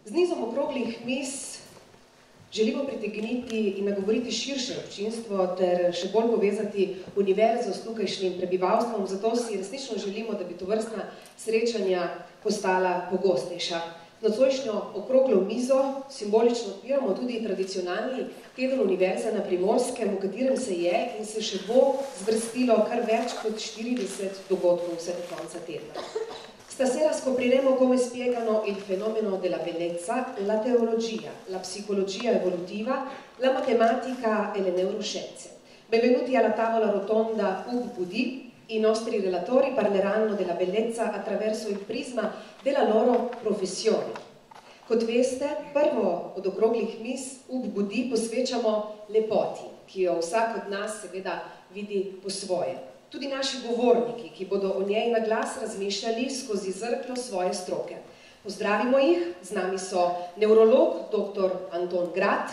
Z nizom okroglih miz želimo pritegniti in nagovoriti širše občinstvo ter še bolj povezati univerzo s tukajšnjim prebivalstvom, zato si resnično želimo, da bi tovrstna srečanja postala pogostejša. Nocojšnjo okroglo mizo simbolično odpiramo tudi tradicionalni teden univerze na Primorskem, v katerem se je in se še bo zvrstilo kar več kot 40 dogodkov vse do konca tedna. Stasera scopriremo come spiegano il fenomeno della bellezza, la teologia, la psicologia evolutiva, la matematica e le neuroscienze. Benvenuti alla tavola rotonda UBUD. I nostri relatori parleranno della bellezza attraverso il prisma della loro professione. Kot veste, prvo od okroglih miz UBUD posvečamo lepoti, ki jo vsak od nas seveda vidi po svoje. Tudi naši govorniki, ki bodo o njej na glas razmišljali skozi zrklo svoje stroke. Pozdravimo jih, z nami so nevrolog dr. Anton Grad,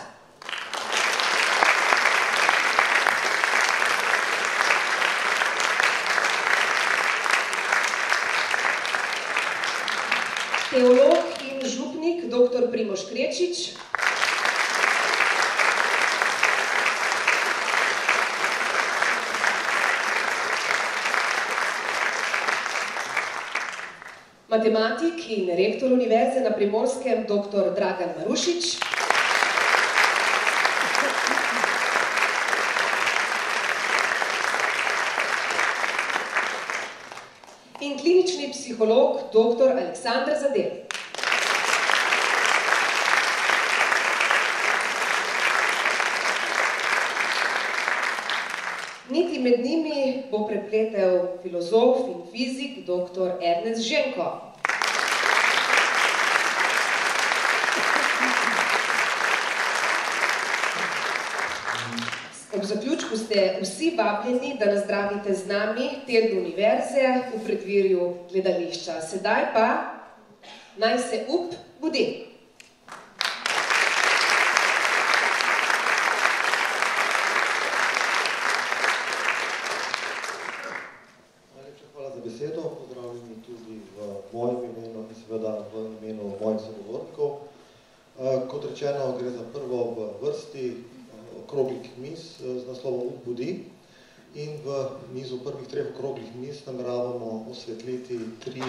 teolog in župnik dr. Primož Krečič, matematik in rektor univerze na Primorskem dr. Dragan Marušič, in klinični psiholog dr. Aleksander Zadel. Niti med njimi bo prepletel filozof in fizik dr. Ernest Ženko. Ob zaključku ste vsi vabljeni, da nazdravite z nami teden univerze v predvirju gledališča. Sedaj pa naj se UBUD. Pozdravljeni tudi v mojem imenu in seveda v imenu mojih sogovornikov. Kot rečeno, gre za prvo v vrsti okroglih miz z naslovom UBUD in v nizu prvih treh okroglih miz nameravamo osvetliti tri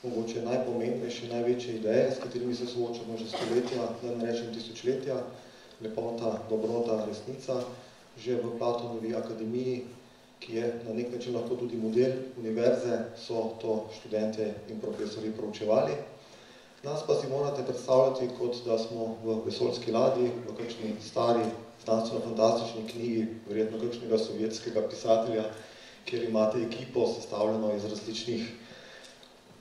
mogoče najpomembnejše, največje ideje, s katerimi se soočamo že stoletja, da ne rečem tisočletja, lepota, dobrota, resnica, že v Platonovi akademiji, ki je na nek način lahko tudi model univerze, so to študente in profesori proučevali. Nas pa si morate predstavljati, kot da smo v vesoljski ladji, v kakšni stari znanstveno-fantastični knjigi, verjetno kakšnega sovjetskega pisatelja, kjer imate ekipo sestavljeno iz različnih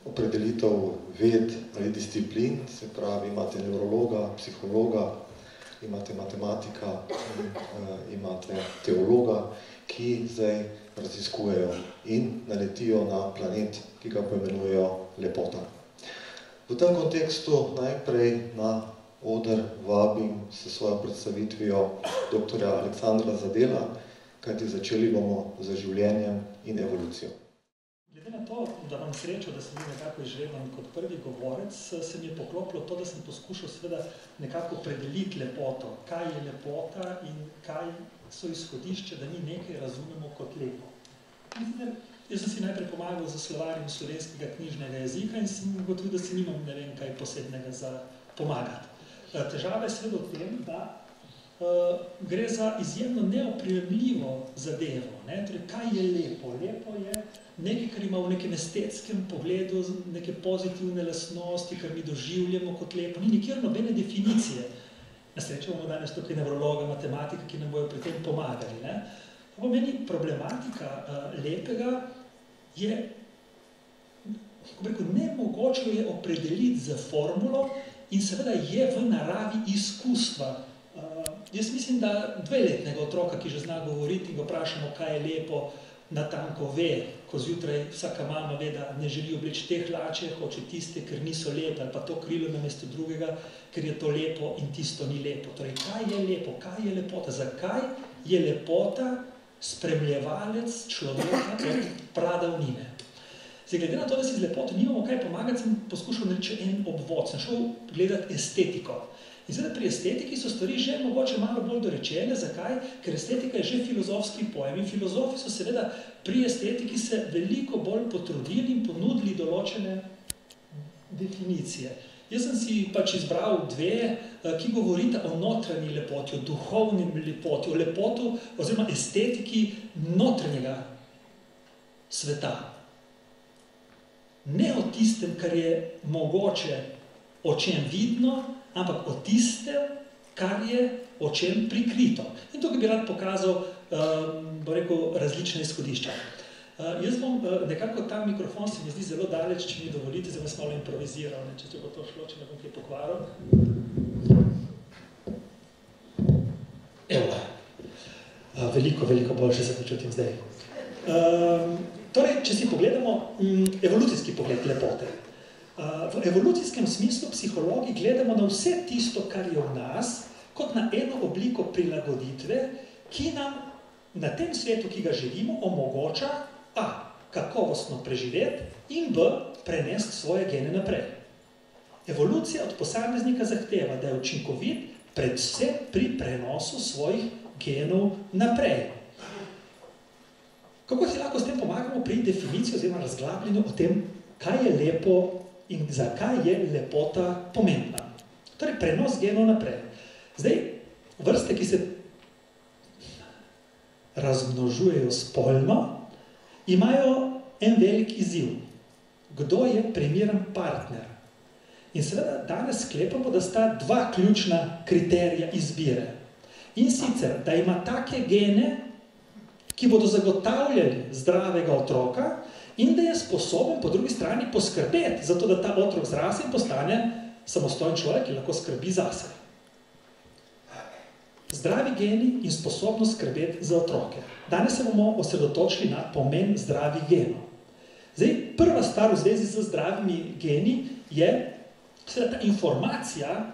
opredelitev ved ali disciplin, se pravi, imate nevrologa, psihologa, imate matematika in imate teologa, ki zdaj raziskujejo in naletijo na planet, ki ga poimenujejo lepota. V tem kontekstu najprej na oder vabim s svojo predstavitvijo dr. Aleksandra Zadela, kajti začeli bomo z življenjem in evolucijo. Glede na to, da vam srečo, da sem bil nekako izžreban kot prvi govorec, se mi je poklopilo to, da sem poskušal seveda nekako predeliti lepoto. Kaj je lepota in kaj so izhodišče, da mi nekaj razumemo kot lepo. Jaz sem si najprej pomagal za slovarjem slovenskega knjižnega jezika in sem ugotovil, da si nimam ne vem kaj posebnega za pomagati. Težava je seveda v tem, da gre za izjemno neoprijemljivo zadevo. Torej, kaj je lepo? Lepo je nekaj, kar ima v nekem estetskem pogledu, neke pozitivne lastnosti, kar mi doživljamo kot lepo. Ni nikjer nobene definicije. Na srečo bomo danes tukaj nevrologa, matematika, ki nam bojo pri tem pomagali. Po meni problematika lepega je, kako rekel, nemogoče je opredeliti za formulo in seveda je v naravi izkustva. Jaz mislim, da dveletnega otroka, ki že zna govoriti in ga vprašamo, kaj je lepo, natanko ve, ko zjutraj vsaka mama ve, da ne želi obleči te hlače, hoče tiste, ker niso lepe, ali pa to krilo namesto drugega, ker je to lepo in tisto ni lepo. Torej, kaj je lepo? Kaj je lepota? Zakaj je lepota spremljevalec človeka od pradavnine? Zdaj, glede na to, da si z lepoto nimamo kaj pomagati, sem poskušal narediti en obvod, sem šel gledati estetiko. In zdaj, pri estetiki so stvari že mogoče malo bolj dorečene. Zakaj? Ker estetika je že filozofski pojem. In filozofi so seveda pri estetiki se veliko bolj potrudili in ponudili določene definicije. Jaz sem si pač izbral dve, ki govorita o notranji lepoti, o duhovni lepoti, o lepotu oziroma estetiki notranjega sveta. Ne o tistem, kar je mogoče očem vidno, ampak o tistem, kar je očem prikrito. In tukaj bi rad pokazal, različne izhodišča. Jaz bom nekako ta mikrofon se mi zdi zelo daleč, če mi dovolite, zdaj vas malo improviziral, če bo to šlo, če ne bom kaj pokvaril. Evo, veliko boljše se počutim zdaj. Torej, če si pogledamo evolucijski pogled lepote. V evolucijskem smislu psihologi gledamo na vse tisto, kar je v nas, kot na eno obliko prilagoditve, ki nam na tem svetu, ki ga živimo, omogoča a. kakovostno preživeti in b. prenesti svoje gene naprej. Evolucija od posameznika zahteva, da je učinkovit predvsem pri prenosu svojih genov naprej. Kako si lahko s tem pomagamo pri definiciji oziroma razglabljenju o tem, kaj je lepo in zakaj je lepota pomembna? Torej, prenos genov naprej. Zdaj, vrste, ki se razmnožujejo spolno, imajo en velik izziv. Kdo je primeren partner? In seveda danes sklepamo, da sta dva ključna kriterija izbire. In sicer, da ima take gene, ki bodo zagotavljali zdravega otroka in da je sposoben po drugi strani poskrbeti za to, da ta otrok zraste in postane samostojen človek, ki lahko skrbi zase. Zdravi geni in sposobnost skrbeti za otroke. Danes se bomo osredotočili na pomen zdravih genov. Zdaj, prva stvar v zvezi z zdravimi geni je seveda ta informacija,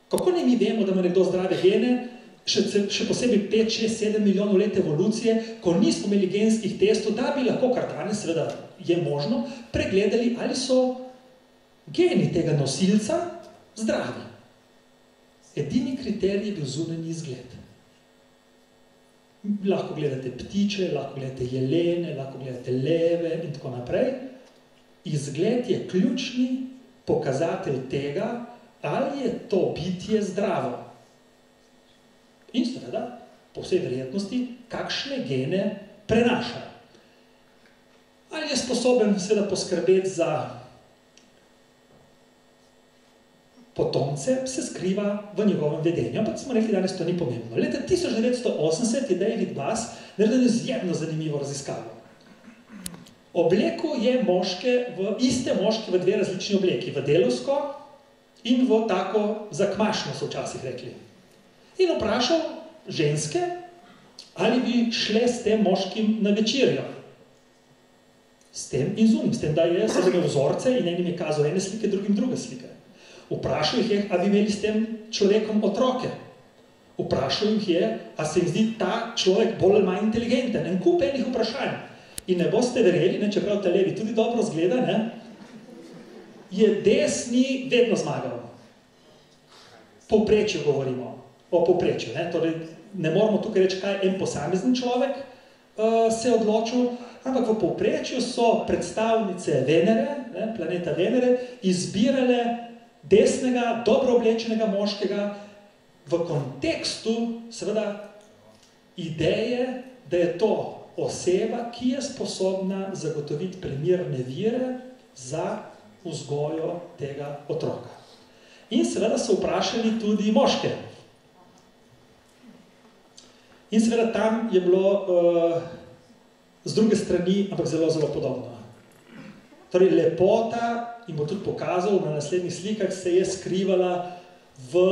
kako ne mi vemo, da ima nekdo zdrave gene, še posebej 5, 6, 7 milijonov let evolucije, ko nismo imeli genskih testov, da bi lahko, kar danes seveda je možno, pregledali, ali so geni tega nosilca zdravi. Edini kriterij je bil zunanji izgled. Lahko gledate ptiče, lahko gledate jelene, lahko gledate leve in tako naprej. Izgled je ključni pokazatelj tega, ali je to bitje zdravo. In seveda, po vsej verjetnosti, kakšne gene prenaša. Ali je sposoben seveda poskrbeti za potomce, se skriva v njegovem vedenju. Ampak smo rekli, danes to ni pomembno. Leta 1980 je David Bass naredil izjemno zanimivo raziskavo. Oblekel je iste moške v dve različni obleki, v delovsko in v tako zakmašno, so včasih rekli. In vprašal ženske, ali bi šle s tem moškim na večerjo. S tem in zunim, s tem, da je se imel vzorce in enim je kazal ene slike, drugim druge slike. Vprašal jih je, a bi imeli s tem človekom otroke. Vprašal jih je, a se jim zdi ta človek bolj ali manj inteligenten. En kup enih vprašanj. In ne boste verjeli, čeprav ta levi tudi dobro zgleda, je desni vedno zmagal. Povprečju govorimo. O povprečju. Torej, ne moramo tukaj reči, kaj en posamezni človek se je odločil, ampak v povprečju so predstavnice Venere, planeta Venere, izbirale desnega, dobro oblečenega moškega v kontekstu, seveda, ideje, da je to oseba, ki je sposobna zagotoviti primerne vire za vzgojo tega otroka. In seveda so vprašali tudi moške. In seveda tam je bilo z druge strani, ampak zelo, zelo podobno. Torej, lepota, in bo tudi pokazal na naslednjih slikah, se je skrivala v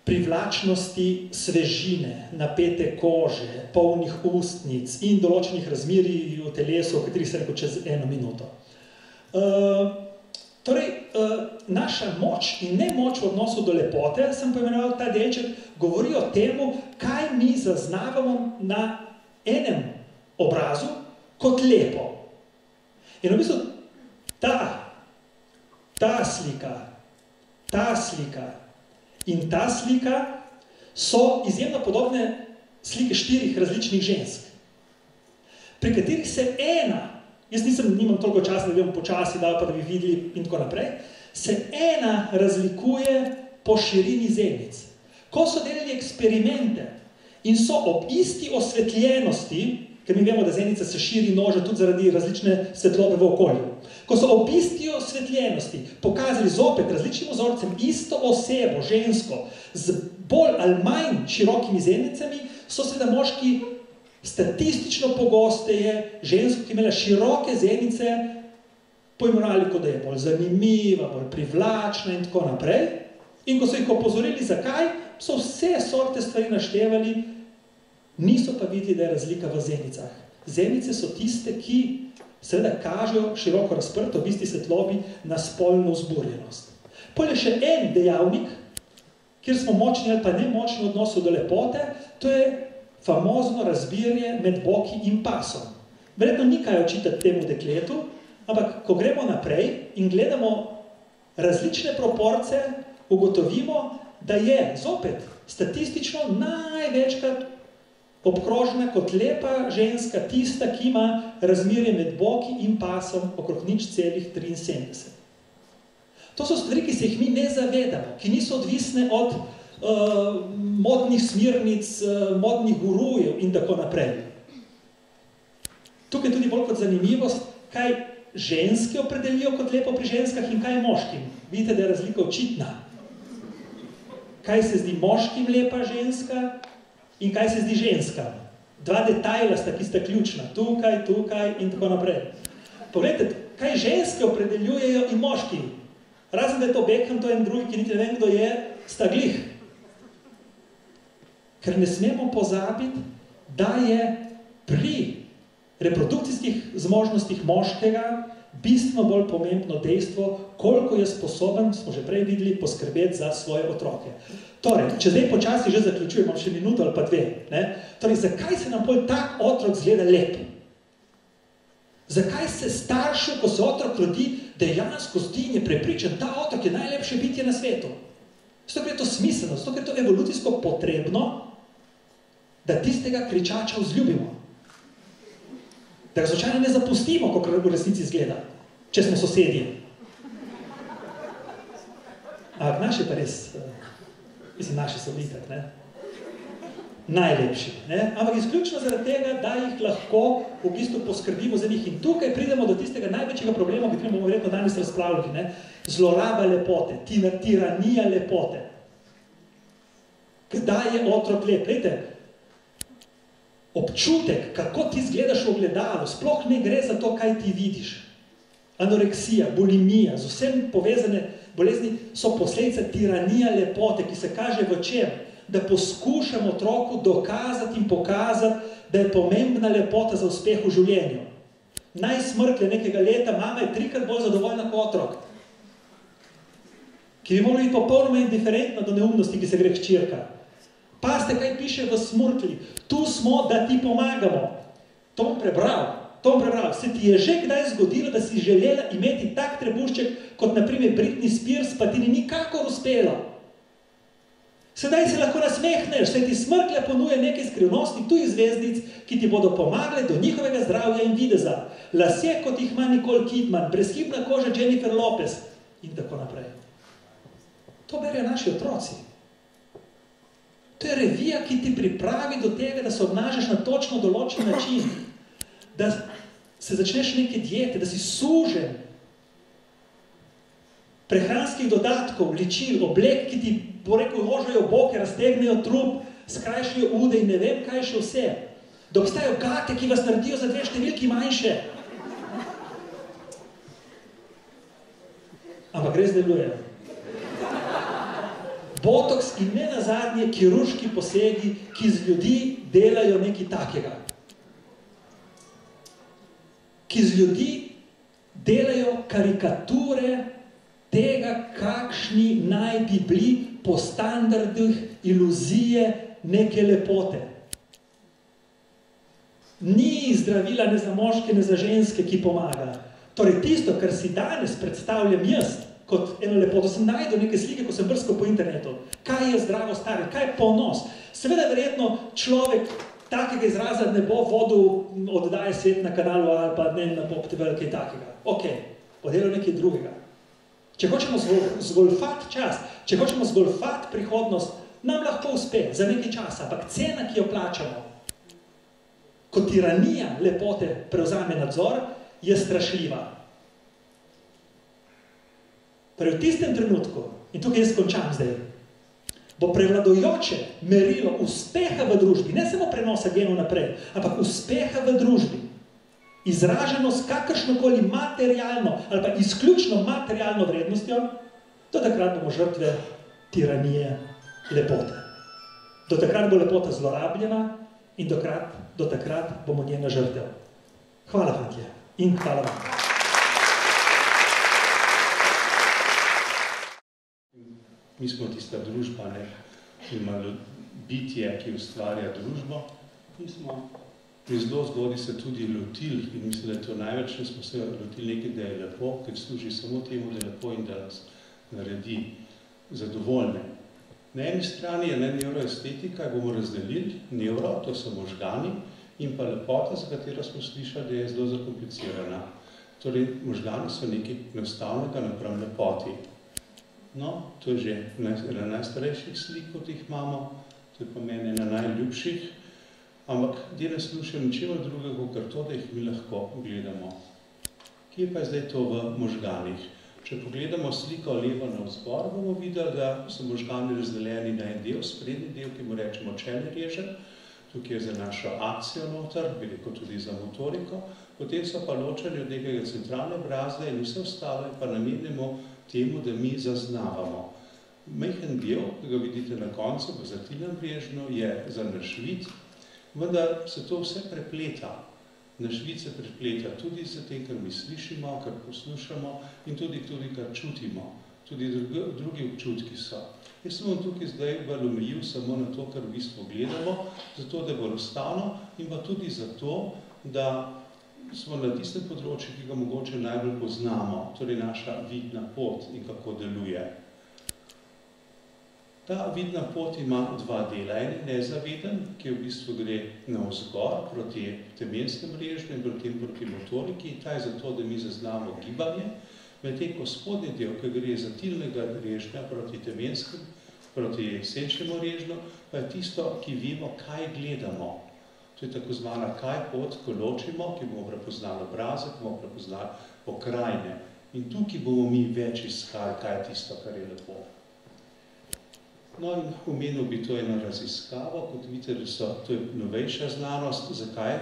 privlačnosti svežine, napete kože, polnih ustnic in določenih razmerij v telesu, o katerih se rekel čez 1 minuto. Torej, naša moč in nemoč v odnosu do lepote, sem poimenoval ta delček, govori o temu, kaj mi zaznavamo na enem obrazu kot lepo. In v bistvu ta slika in ta slika so izjemno podobne slike 4 različnih žensk, pri katerih se ena, jaz nimam toliko časa, da bi vam počasi dal, pa da bi videli in tako naprej, se ena razlikuje po širini zenic. Ko so delali eksperimente in so ob isti osvetljenosti, ker mi vemo, da zenica se širi noža tudi zaradi različne svetlobe v okolju. Ko so ob isti osvetljenosti pokazali zopet različnim vzorcem isto osebo, žensko, z bolj ali manj širokimi zenicami, so seveda moški statistično pogosteje žensko, ki imela široke zenice, pojmenovali, kot da je bolj zanimiva, bolj privlačna in tako naprej. In ko so jih opozorili, zakaj, so vse sorte stvari naštevali, niso pa videli, da je razlika v zenicah. Zenice so tiste, ki seveda kažejo široko razprto v isti svetlobi na spolno vzburjenost. Potem je še en dejavnik, kjer smo močni ali pa nemočni v odnosu do lepote, to je famozno razbirje med boki in pasom. Verjetno ni kaj očitati temu dekletu, ampak ko gremo naprej in gledamo različne proporce, ugotovimo, da je zopet statistično največkrat obkrožena kot lepa ženska tista, ki ima razmerje med boki in pasom okrog 0,73. To so stvari, ki se jih mi ne zavedamo, ki niso odvisne od modnih smernic, modnih gurujev in tako naprej. Tukaj je tudi bolj kot zanimivost, kaj ženske opredelijo kot lepo pri ženskah in kaj moškim. Vidite, da je razlika očitna. Kaj se zdi moškim lepa ženska in kaj se zdi ženskam. 2 detajla sta, ki sta ključna. Tukaj in tako naprej. Poglejte, kaj ženske opredeljujejo in moški. Razen, da je to Beckham, to je en drugi, ki niti ne vem, kdo je, sta glih. Ker ne smemo pozabiti, da je pri reprodukcijskih zmožnostih moškega bistveno bolj pomembno dejstvo, koliko je sposoben, smo že prej videli, poskrbeti za svoje otroke. Torej, če zdaj počasi že zaključujem, imam še minuto ali pa 2, ne? Torej, zakaj se nam bolj tak otrok zgleda lep? Zakaj se staršu, ko se otrok rodi, dejansko zdi in je prepričan, ta otrok je najlepše bitje na svetu? Zato, ker je to smiselno, zato, ker je to evolucijsko potrebno, da tistega kričača vzljubimo. Da ga slučajno ne zapustimo, kako v resnici izgleda, če smo sosedje. Ampak naši pa res, mislim, naši so itak, ne? Najlepši, ne? Ampak izključno zaradi tega, da jih lahko v bistvu poskrbimo za njih. In tukaj pridemo do tistega največjega problema, ki bomo verjetno danes razpravljali, ne? Zloraba lepote, tiranija lepote. Kdaj je otrok lep? Glejte, občutek, kako ti izgledaš v ogledalu, sploh ne gre za to, kaj ti vidiš. Anoreksija, bulimija, z vsem povezane bolezni so posledica tiranija lepote, ki se kaže v čem? Da poskušamo otroku dokazati in pokazati, da je pomembna lepota za uspeh v življenju. Najsmrtlje nekega leta mama je 3-krat bolj zadovoljna kot otrok, ki bi mogli biti popolnoma indiferentna do neumnosti, ki se gre hčerka. Pazite, kaj piše v Smrtlji. Tu smo, da ti pomagamo. To bom prebral. Se ti je že kdaj zgodilo, da si želela imeti tak trebušček, kot na primer Britney Spears, pa ti ni nikakor uspelo? Sedaj se lahko nasmehneš, saj ti Smrtlja ponuje nekaj skrivnostnih tujih zvezdic, ki ti bodo pomagale do njihovega zdravja in videza. Lasje, kot jih ima Nicole Kidman, brezhibna koža Jennifer Lopez in tako naprej. To berejo naši otroci. To je revija, ki ti pripravi do tega, da se obnašaš na točno določen način, da se začneš neke diete, da si sužen prehranskih dodatkov, ličil, oblek, ki ti ožajo boke, raztegnejo trup, skrajšajo ude in ne vem, kaj še vse. Da obstajajo gate, ki vas naredijo za 2 številki manjše. Ampak res delujejo. Botoks in ne nazadnje kirurški posegi, ki z ljudi delajo nekaj takega. Ki z ljudi delajo karikature tega, kakšni naj bi bili po standardih iluzije neke lepote. Ni zdravila ne za moške, ne za ženske, ki pomaga. Torej tisto, kar si danes predstavljam jaz, kot eno lepoto, sem najdel neke slike, ko sem brskal po internetu. Kaj je zdravo staranje, kaj je ponos? Seveda verjetno človek takega izraza ne bo vodil oddaje Svet na kanalu ali pa ne na Pop TV ali kaj takega. Ok, podelal nekaj drugega. Če hočemo zgolfati čas, če hočemo zgolfati prihodnost, nam lahko uspe za nekaj časa, ampak cena, ki jo plačamo, ko tiranija lepote prevzame nadzor, je strašljiva. Torej v tistem trenutku, in tukaj jaz končam zdaj, bo prevladujoče merilo uspeha v družbi, ne samo prenosa genov naprej, ampak uspeha v družbi, izraženo s kakršnokoli materialno ali pa izključno materialno vrednostjo, do takrat bomo žrtve tiranije lepote. Do takrat bo lepota zlorabljena in do takrat bomo njena žrtev. Hvala, fantje, in hvala vam. Mi smo tista družba, ne, ima bitje, ki ustvarja družbo. Mi smo zelo zgodaj se tudi lotili in mislim, da je to največ, da smo se lotili nekaj, da je lepo, ker služi samo temu, da je lepo in da nas naredi zadovoljne. Na eni strani je neuroestetika, bomo razdelili, neuro, to so možgani, in pa lepota, za katero smo slišali, da je zelo zakomplicirana. Torej, možgani so nekaj enostavnega napram lepoti. No, to je že ena najstarejših slik, kot jih imamo, to je pa meni ena najljubših, ampak dej ne slušam ničemer drugega, kar to, da jih mi lahko gledamo. Kje pa je zdaj to v možganih? Če pogledamo sliko levo navzgor, bomo videli, da so možgani razdeljeni na en del, sprednji del, ki mu rečemo čelni režen, tukaj je za našo akcijo noter, bi rekel tudi za motoriko, potem so pa ločeni od nekega centralne brazde in vse ostalo pa namenimo temu, da mi zaznavamo. Majhen del, ki ga vidite na koncu, v zatilnem režnju, je za naš vid, vendar se to vse prepleta. Naš vid se prepleta tudi za tem, kar mi slišimo, kar poslušamo in tudi kar čutimo. Tudi drugi občutki so. Jaz sem vam tukaj zdaj omejil samo na to, kar v bistvu gledamo, zato da bo enostavno in pa tudi zato, da smo na tistem področju, ki ga mogoče najbolj poznamo, torej naša vidna pot in kako deluje. Ta vidna pot ima dva dela. En je nezaveden, ki v bistvu gre navzgor proti temenskemu režnju in proti motoriki. Ta je zato, da mi zaznamo gibanje. Medtem ko spodnji del, ki gre iz zatilnega režnja proti temenskemu, proti senčnemu režnju, pa je tisto, ki vemo, kaj gledamo. To je tako zvana kaj pot, ko ločimo, ki bomo prepoznali obrazek, bomo prepoznali pokrajine. In tukaj bomo mi več iskali, kaj je tisto, kar je lepo. No in omenil bi to eno raziskavo, kot vidite, da to je novejša znanost. Zakaj?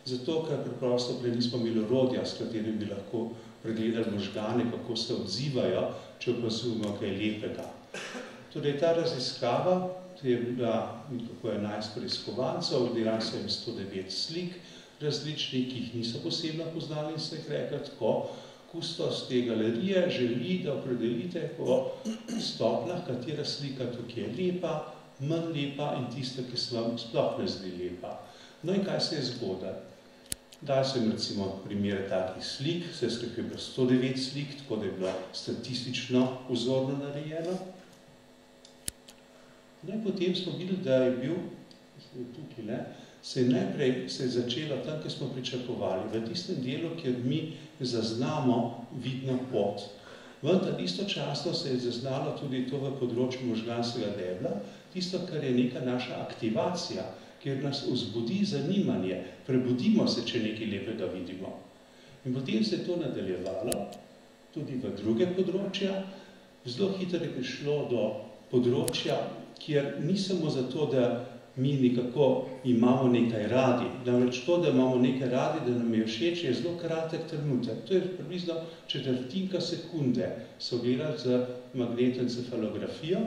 Zato, ker preprosto prej nismo imeli orodja, s katerim bi lahko pregledali možgane, kako se odzivajo, če opazujemo kaj lepega. Torej, ta raziskava je bila 11 preiskovancev, delali so jim 109 slik različnih, ki jih niso posebno poznali in se jih rekli tako, kustos te galerije želi, da opredelite po stopnjah, katera slika tukaj je lepa, manj lepa in tista, ki se vam sploh ne zdi lepa. No in kaj se je zgodilo? Dali so jim recimo primere takih slik, vse skupaj je bilo 109 slik, tako da je bilo statistično vzorno narejeno. No in potem smo videli, da je bil, tukaj, se je začelo tam, kjer smo pričakovali, v tistem delu, kjer mi zaznamo vidno pot. Vendar istočasno se je zaznalo tudi to v področju možganskega debla, tisto, kar je neka naša aktivacija, kjer nas vzbudi zanimanje, prebudimo se, če nekaj lepega vidimo. In potem se je to nadaljevalo tudi v druge področja. Zelo hitro je prišlo do področja, kjer ni samo zato, da mi nekako imamo nekaj radi. Namreč to, da imamo nekaj radi, da nam je všeč, je zelo kratek trenutek. To je približno četrtinka sekunde. So gledali z magnetoencefalografijo.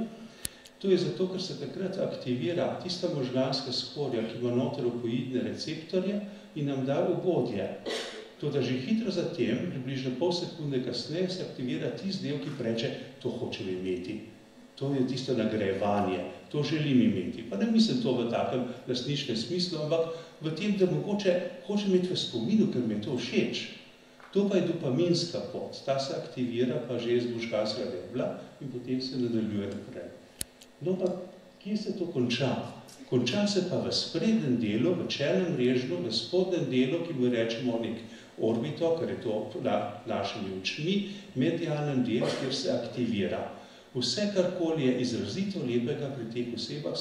To je zato, ker se takrat aktivira tista možganska skorja, ki ima noter opoidne receptorje in nam da ugodje. Toda že hitro zatem, približno pol sekunde kasneje, se aktivira tisti del, ki reče, to hočem imeti. To je tisto nagrajevanje, to želim imeti. Pa ne mislim to v takem lastniškem smislu, ampak v tem, da mogoče hočem imeti v spominu, ker mi je to všeč. To pa je dopaminska pot, ta se aktivira pa že iz možganskega debla in potem se nadaljuje naprej. No pa, kje se to konča? Konča se pa v sprednjem delu, v čelnem režnju, v spodnjem delu, ki mu rečemo nek orbito, ker je to našimi očmi, medialnem delu, kjer se aktivira. Vse, karkoli je izrazito lepega pri teh osebah,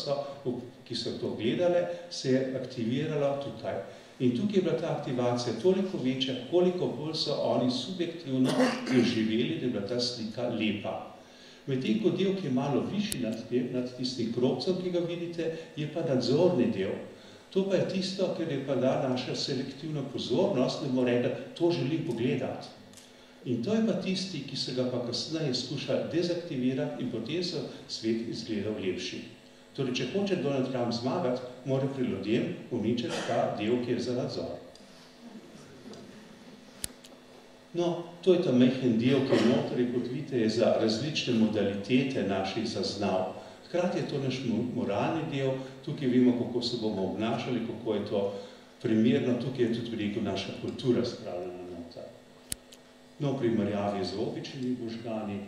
ki so to gledale, se je aktiviralo tukaj. In tukaj je bila ta aktivacija toliko večja, koliko bolj so oni subjektivno doživeli, da je bila ta slika lepa. Medtem ko del, ki je malo višji nad tistim krogcem, ki ga vidite, je pa nadzorni del. To pa je tisto, ker je pa naša selektivna pozornost, da bomo rekli, to želim pogledati. In to je pa tisti, ki se ga pa kasneje skuša dezaktivirati in potem so svet izgledal lepši. Torej, če hoče Donald Trump zmagati, mora pri ljudem uničiti ta del, ki je za nadzor. No, to je ta majhen del, ki je notri, kot vidite, je za različne modalitete naših zaznav. Hkrati je to naš moralni del, tukaj vemo, kako se bomo obnašali, kako je to primerno, tukaj je tudi veliko naša kultura spravljena noter. No, primerjavi z običnimi možgani.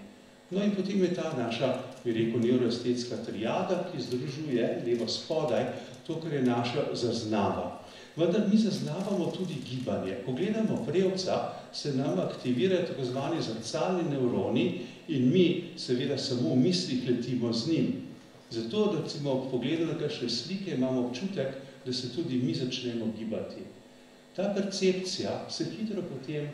No in potem je ta naša, bi rekel, neuroestetska triada, ki združuje levo spodaj to, kar je naša zaznava. Vendar mi zaznavamo tudi gibanje. Ko gledamo prevca, se nam aktivirajo tako zvani zrcalni nevroni in mi seveda samo v mislih letimo z njim. Zato, da recimo pogledamo kakšne slike, imamo občutek, da se tudi mi začnemo gibati. Ta percepcija se hitro potem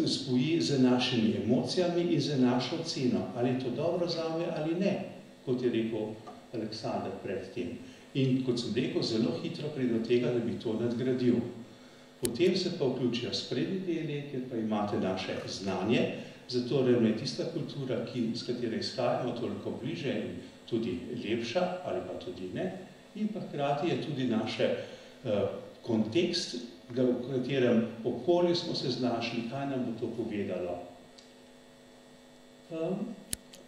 spoji z našimi emocijami in z našo oceno. Ali je to dobro zame ali ne, kot je rekel Aleksandar pred tem. In kot sem rekel, zelo hitro pride do tega, da bi to nadgradil. Potem se pa vključijo sprednji deli, kjer pa imate naše znanje, zato je tista kultura, s katero izhajamo, toliko bliže in tudi lepša, ali pa tudi ne. In pa hkrati je tudi naš kontekst, v katerem okolju smo se znašli, kaj nam bo to povedalo.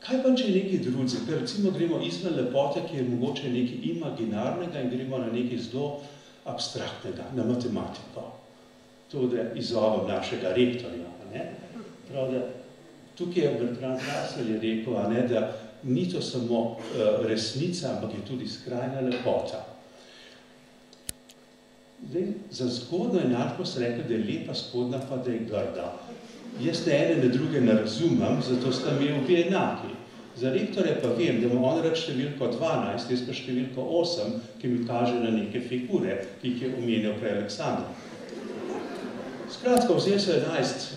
Kaj pa, če je nekaj drugega? Ker recimo gremo izven lepote, ki je mogoče nekaj imaginarnega in gremo na nekaj zelo abstraktnega, na matematiko. To je izovem našega rektorja. Prav, da tukaj je Bertrand Russell je rekel, da ni to samo resnica, ampak je tudi skrajna lepota. Zdaj, za zgodno enačbo se rekel, da je lepa spodna, pa da je grda. Jaz ne ene ne druge ne razumem, zato sta mi obe enaki. Za rektorja pa vem, da ima on rad številko 12, jaz pa številko 8, ki mi kaže na neke figure, ki jih je omenil prej Aleksandar. Skratka, vzel so 11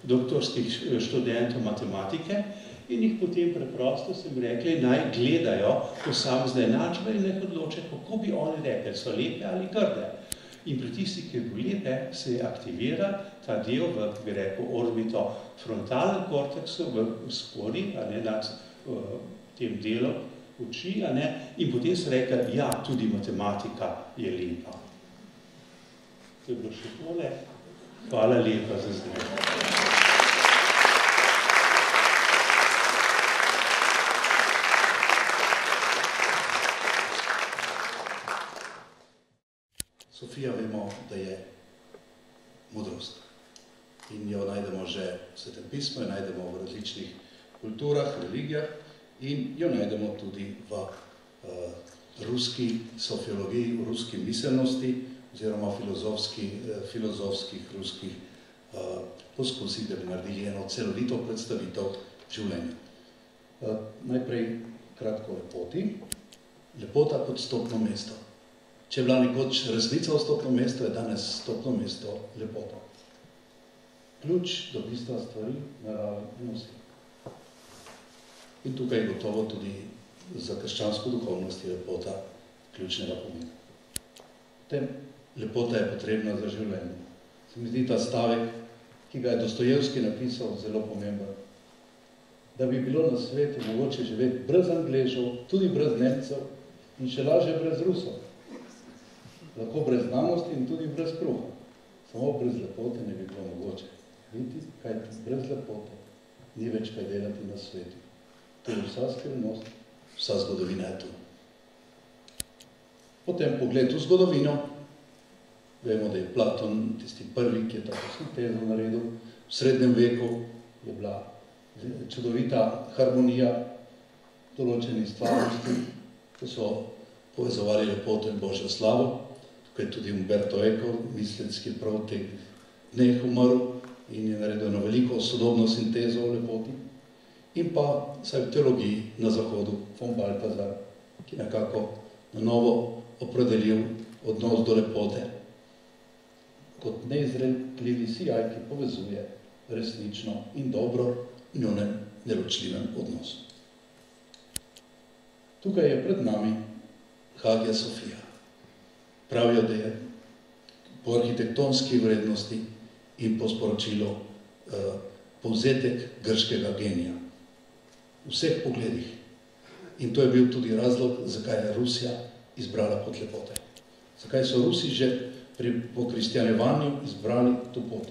doktorskih študentov matematike in jih potem preprosto sem rekli, naj gledajo posamezne enačbe in naj odločijo, kako bi oni rekli, so lepe ali grde. In pri tistih, ki bo lepe, se aktivira ta del v, bi rekel, orbito frontalnem korteksu, v skori, nad tem delom oči, in potem so rekli, ja, tudi matematika je lepa. To je bilo še tole. Hvala lepa za zdaj. Sofija vemo, da je modrost in jo najdemo že v Svetem pismu, jo najdemo v različnih kulturah, religijah in jo najdemo tudi v ruski sofiologiji, v ruski miselnosti oziroma filozofskih ruskih poskusih, da bi naredili eno celovito predstavitev življenja. Najprej kratko o lepoti. Lepota kot stopno mesto. Če je bila nekoč resnica vstopno mesto, je danes vstopno mesto lepota. Ključ do bistva stvari narave nosi. In tukaj gotovo tudi za krščansko duhovnost je lepota ključnega pomena. Potem, lepota je potrebna za življenje. Se mi zdi ta stavek, ki ga je Dostojevski napisal, zelo pomemben. Da bi bilo na svetu mogoče živeti brez Angležev, tudi brez Nemcev in še lažje brez Rusov. Lahko brez znanosti in tudi brez kruha. Samo brez lepote ne bi bilo mogoče. Vidite, kaj brez lepote ni več kaj delati na svetu. To je vsa skrivnost, vsa zgodovina je tu. Potem pogled v zgodovino. Vemo, da je Platon tisti prvi, ki je tako sintezo naredil. V srednjem veku je bila čudovita harmonija določenih stvarnosti, ko so povezovali lepoto in Božjo slavo. Tukaj je tudi Umberto Eco, mislec, ki je prav v teh dneh umrl in je naredil eno veliko sodobno sintezo o lepoti. In pa vsaj v teologiji na Zahodu, von Balthasar, ki nekako na novo opredelil odnos do lepote kot neizrekljivi sijaj, ki povezuje resnično in dobro v njunem neločljivem odnosu. Tukaj je pred nami Hagia Sophia. Pravijo, da je po arhitektonski vrednosti in po sporočilu povzetek grškega genija. V vseh pogledih. In to je bil tudi razlog, zakaj je Rusija izbrala pot lepote. Zakaj so Rusi že po kristjanevanju izbrali to pot.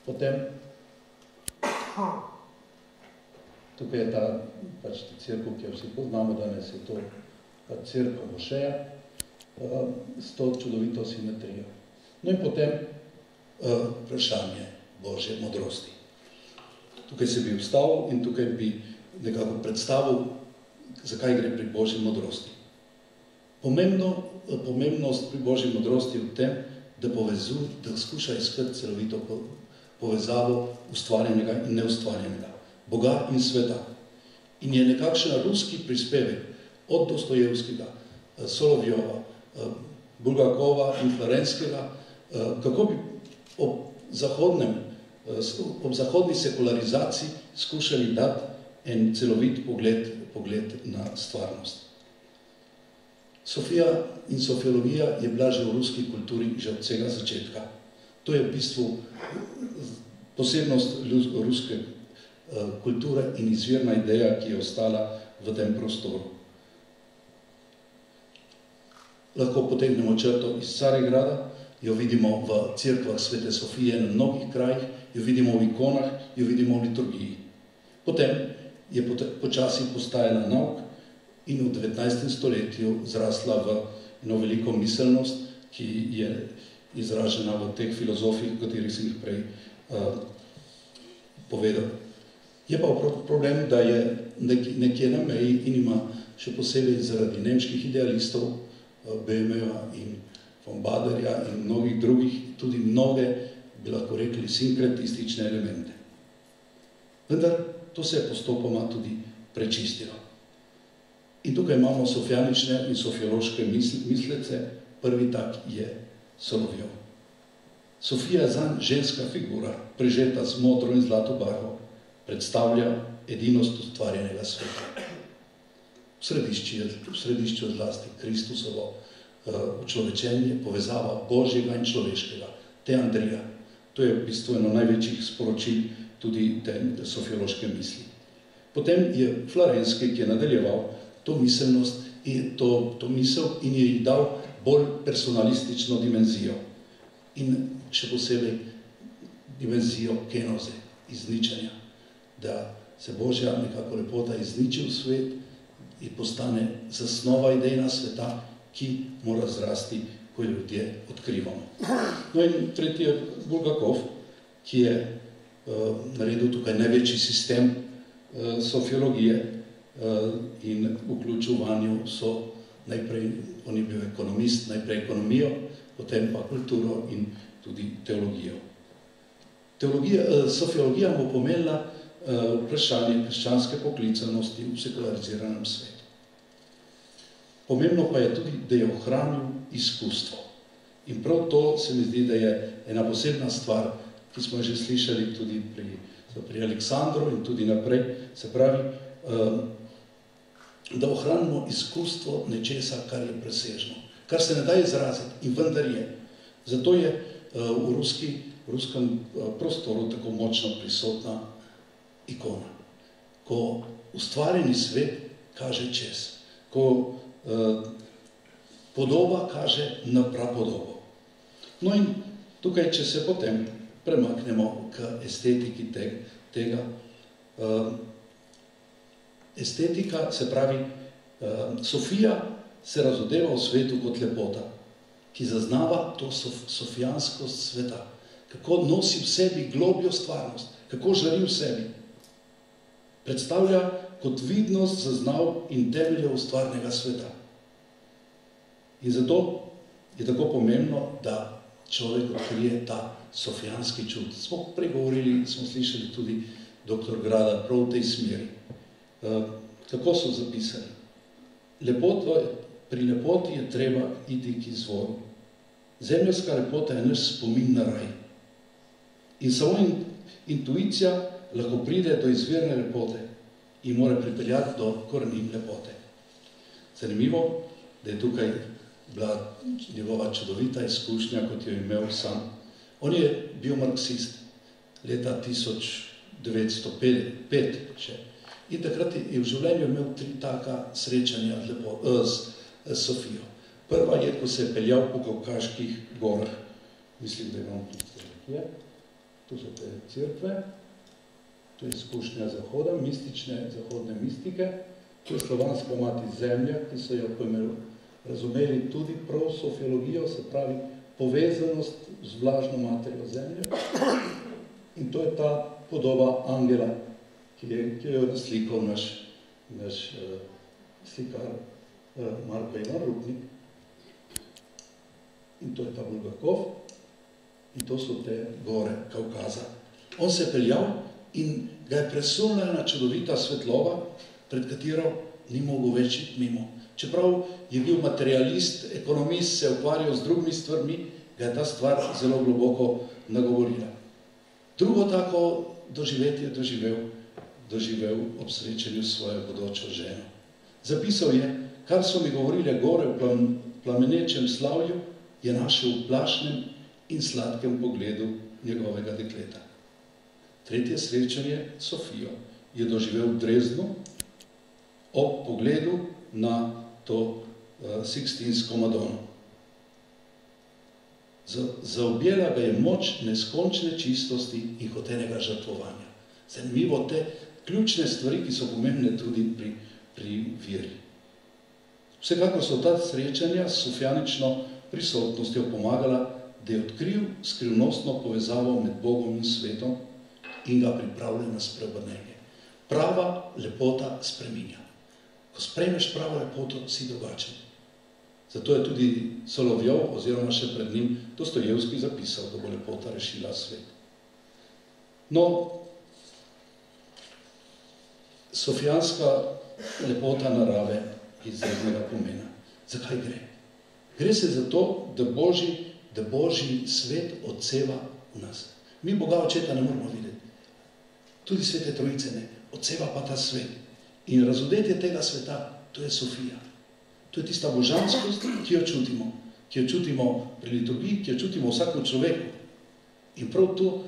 Potem, tukaj je ta cerkev, ki jo vsi poznamo, danes je to cerkev Mošeja s to čudovito simetrijo. No in potem vprašanje Božje modrosti. Tukaj se bi ustavil in tukaj bi nekako predstavil, zakaj gre pri Božji modrosti. Pomembnost pri Božji modrosti je v tem, da skuša iskati celovito povezavo ustvarjenega in neustvarjenega, Boga in sveta. In je nekakšen ruski prispevek od Dostojevskega, Solovjova, Bulgakova in Florenskega, kako bi ob zahodni sekularizaciji skušali dati en celovit pogled na stvarnost. Sofija in sofiologija je bila že v ruski kulturi že od vsega začetka. To je v bistvu posebnost ruske kulture in izvirna ideja, ki je ostala v tem prostoru. Lahko potegnemo črto iz Carigrada, jo vidimo v cerkvah Svete Sofije na mnogih krajih, jo vidimo v ikonah, jo vidimo v liturgiji. Potem je počasi postajala nauk in v 19. stoletju zrasla v eno veliko miselnost, ki je izražena v teh filozofih, katerih sem jih prej povedal. Je pa problem, da je nekje na meji in ima še posebej zaradi nemških idealistov, Böhmeva in von Baderja in mnogih drugih, tudi mnoge, bi lahko rekli, sinkretistične elemente. Vendar to se je postopoma tudi prečistilo. In tukaj imamo sofijanične in sofiološke mislece, prvi tak je Solovjov. Sofija je zanj ženska figura, prežeta z modro in zlato barvo, predstavlja edinost ustvarjenega sveta. V središču zlasti Kristusovo učlovečenje, povezava Božjega in človeškega, te Andrija. To je v bistvu eno največjih sporočil tudi te sofiološke misli. Potem je Florenski, ki je nadaljeval to miselnost in to misel in je ji dal bolj personalistično dimenzijo. In še posebej dimenzijo kenoze, izničenja, da se Božja nekako lepota izniči v svet in postane zasnova idejna sveta, ki mora zrasti, ko ljudje odkrivamo. No in tretji je Bulgakov, ki je naredil tukaj največji sistem sofiologije in vključil vanjo so najprej, on je bil ekonomist, najprej ekonomijo, potem pa kulturo in tudi teologijo. Sofiologija bo pomenila vprašanje krščanske poklicanosti v sekulariziranem svetu. Pomembno pa je tudi, da je ohranil izkustvo. In prav to se mi zdi, da je ena posebna stvar, ki smo že slišali tudi pri Aleksandru in tudi naprej, se pravi, da ohranimo izkustvo nečesa, kar je presežno, kar se ne da izraziti in vendar je. Zato je v ruskem prostoru tako močno prisotna ikona. Ko ustvarjeni svet kaže čez, ko podoba kaže na prapodobo. No in tukaj, če se potem premaknemo k estetiki tega, estetika, se pravi, Sofija se razodeva v svetu kot lepota, ki zaznava to sofijanskost sveta, kako nosi v sebi globjo stvarnost, kako žari v sebi. Predstavlja kot vidnost zaznav in temeljev stvarnega sveta. In zato je tako pomembno, da človek odkrije ta sofijanski čut. Smo pregovorili, smo slišali tudi dr. Grada prav v tej smeri. Kako so zapisali? Pri lepoti je treba iti k izvoru. Zemeljska lepota je naš spomin na raj. In samo intuicija lahko pride do izvirne lepote in mora pripeljati do korenin lepote. Zanimivo, da je tukaj bila njegova čudovita izkušnja, kot jo je imel sam. On je bil marksist leta 1905 še. In takrat je v življenju imel 3 taka srečanja s Sofijo. Prva je, ko se je peljal po Kavkaških gorah. Mislim, da imamo tukaj. Tu so te cerkve, to je izkušnja Zahoda, mistične, zahodne mistike, to je slovanska mati zemlja, ki so jo razumeli tudi prav sofiologijo, se pravi povezanost z vlažno materijo zemlje. In to je ta podoba angela, ki jo je naslikal naš slikar Marko Ivan Rupnik. In to je ta Bulgakov. In to so te gore Kavkaza. On se je peljal in ga je presunila ena čudovita svetlova, pred katero ni mogel več iti mimo. Čeprav je bil materialist, ekonomist, se je ukvarjal z drugimi stvarmi, ga je ta stvar zelo globoko nagovorila. Drugo tako doživetje doživel ob srečanju s svojo bodočo ženo. Zapisal je, kar so mi govorile gore v plamenečem slavju, je našel v plašnem in sladkem pogledu njegovega dekleta. Tretje srečanje s Sofijo je doživel v Dresdnu ob pogledu na to Sikstinsko Madono. Zaobjela ga je moč neskončne čistosti in hotenega žrtvovanja. Zanimivo te ključne stvari, ki so pomembne tudi pri veri. Vsekakor so ta srečanja s sofijanično prisotnostjo pomagala, da je odkril skrivnostno povezavo med Bogom in svetom in ga pripravlja na spreobrnenje. Prava lepota spreminja. Ko sprejmeš pravo lepoto, si drugačen. Zato je tudi Solovjov, oziroma še pred njim, Dostojevski zapisal, da bo lepota rešila svet. No, sofijanska lepota narave je izrednega pomena. Zakaj gre? Gre se za to, da Božji svet odseva v nas. Mi Boga Očeta ne moramo videti. Tudi Svete Trojice ne. Odseva pa ta svet. In razodetje tega sveta, to je Sofija. To je tista božanskost, ki jo čutimo. Ki jo čutimo pri liturgiji, ki jo čutimo vsako človeku. In prav tu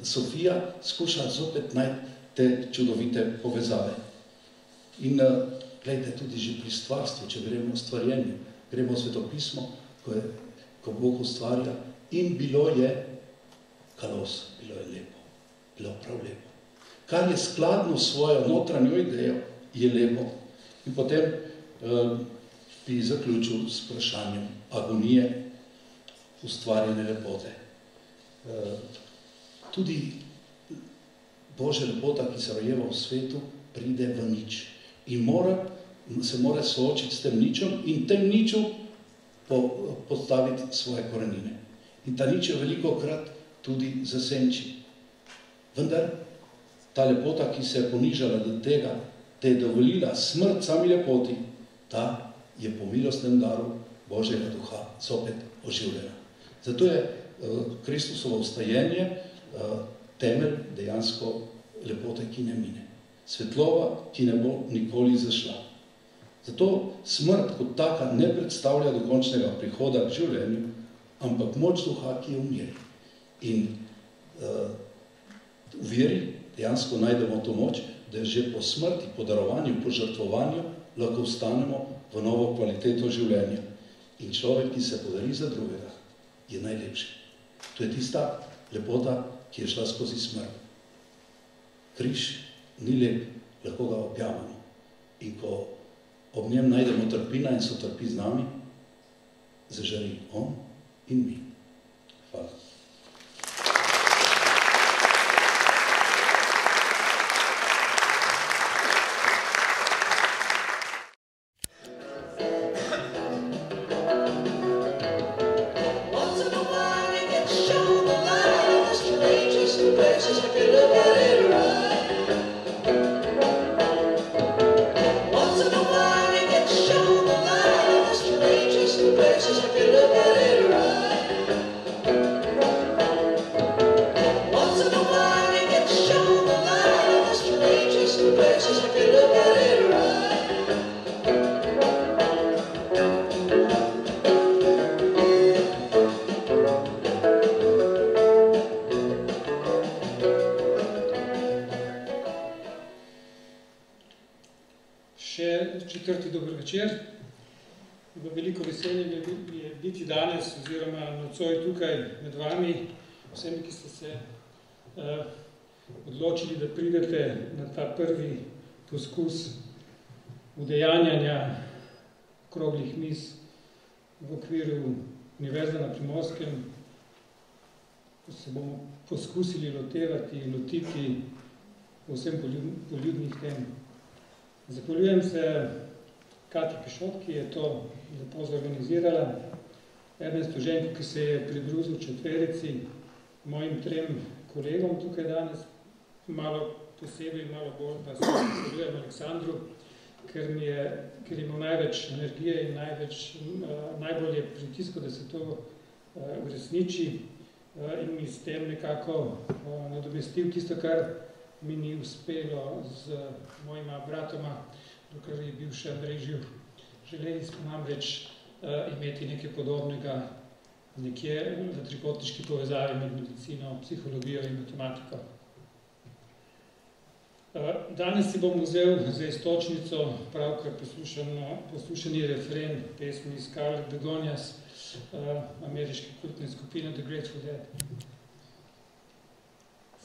Sofija skuša zopet najti te čudovite povezave. In gledajte, tudi že pri stvarstvu, če gremo v stvarjenju, gremo v svetopismo, ko Bog ustvarja, in bilo je kalos, bilo je lepo, bilo prav lepo. Kar je skladno s svojo notranjo idejo, je lepo. In potem bi zaključil s vprašanjem agonije ustvarjene lepote. Tudi Božja lepota, ki se rojeva v svetu, pride v nič. In se mora soočiti s tem ničem in tem niču postaviti svoje korenine. In ta nič je velikokrat tudi zasenči. Vendar ta lepota, ki se je ponižala do tega, da je dovolila smrt sami lepoti, ta je po milostnem daru Božjega duha zopet oživljena. Zato je Kristusovo vstajenje temelj dejansko lepote, ki ne mine. Svetlova, ki ne bo nikoli zašla. Zato smrt kot taka ne predstavlja dokončnega prihoda k življenju, ampak moč duha, ki je v miri. In v veri dejansko najdemo to moč, da je že po smrti, po darovanju, po žrtvovanju lahko vstanemo v novo kvaliteto življenja. In človek, ki se podari za drugega, je najlepši. To je tista lepota, ki je šla skozi smrt. Križ ni lep, lahko ga objavimo. In ko ob njem najdemo Trpina in sotrpi z nami, zažari on in mi. Hvala. Četrti dober večer. Veliko veselje mi je biti danes oziroma nocoj tukaj med vami, vsemi, ki ste se odločili, da pridete na ta prvi poskus udejanjanja okroglih miz v okviru Univerze na Primorskem, ko se bomo poskusili lotiti vsem poljudnih tem. Zahvaljujem se Katji Pešot, ki je to lepo zorganizirala, Ernestu Ženku, ki se je pridružil četverici, mojim 3 kolegom tukaj danes, malo posebej, malo bolj pa se zahvaljujem Aleksandru, ker ima največ energije in najbolj je pritisko, da se to uresniči in mi s tem nekako nadomestil tisto, kar mi ni uspelo z mojima bratoma, dokler je bil še Andrej živ. Želeli smo namreč imeti nekaj podobnega nekje v trikotniški povezavi med medicino, psihologijo in matematiko. Danes si bom vzel za iztočnico pravkar poslušani refren pesmi Scarlett Begonias, ameriške kultne skupine The Grateful Dead.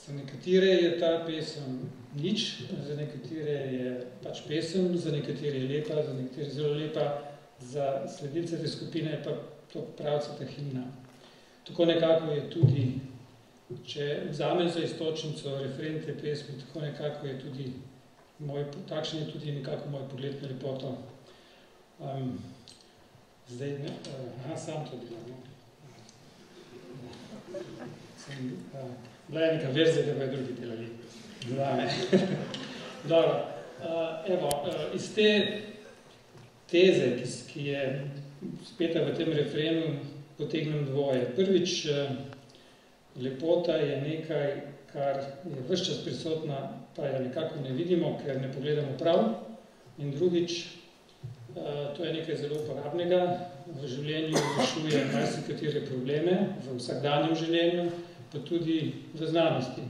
Za nekatere je ta pesem nič, za nekatere je pač pesem, za nekatere je lepa, za nekatere zelo lepa, za sledilce te skupine je pa to pravcata himna. Tako nekako je tudi, če vzamem za iztočnico refren te pesmi, tako nekako je tudi takšen je tudi nekako moj pogled na lepoto. Zdaj, sam to delam. Bila je neka verzija, da pa je drugi delali. Dobro. Evo, iz te teze, ki je speta v tem refrenu, potegnem dvoje. Prvič, lepota je nekaj, kar je ves čas prisotna, pa jo nekako ne vidimo, ker ne pogledamo prav. In drugič, to je nekaj zelo uporabnega, v življenju rešuje marsikatere probleme, v vsakdanjem življenju, pa tudi v znanosti.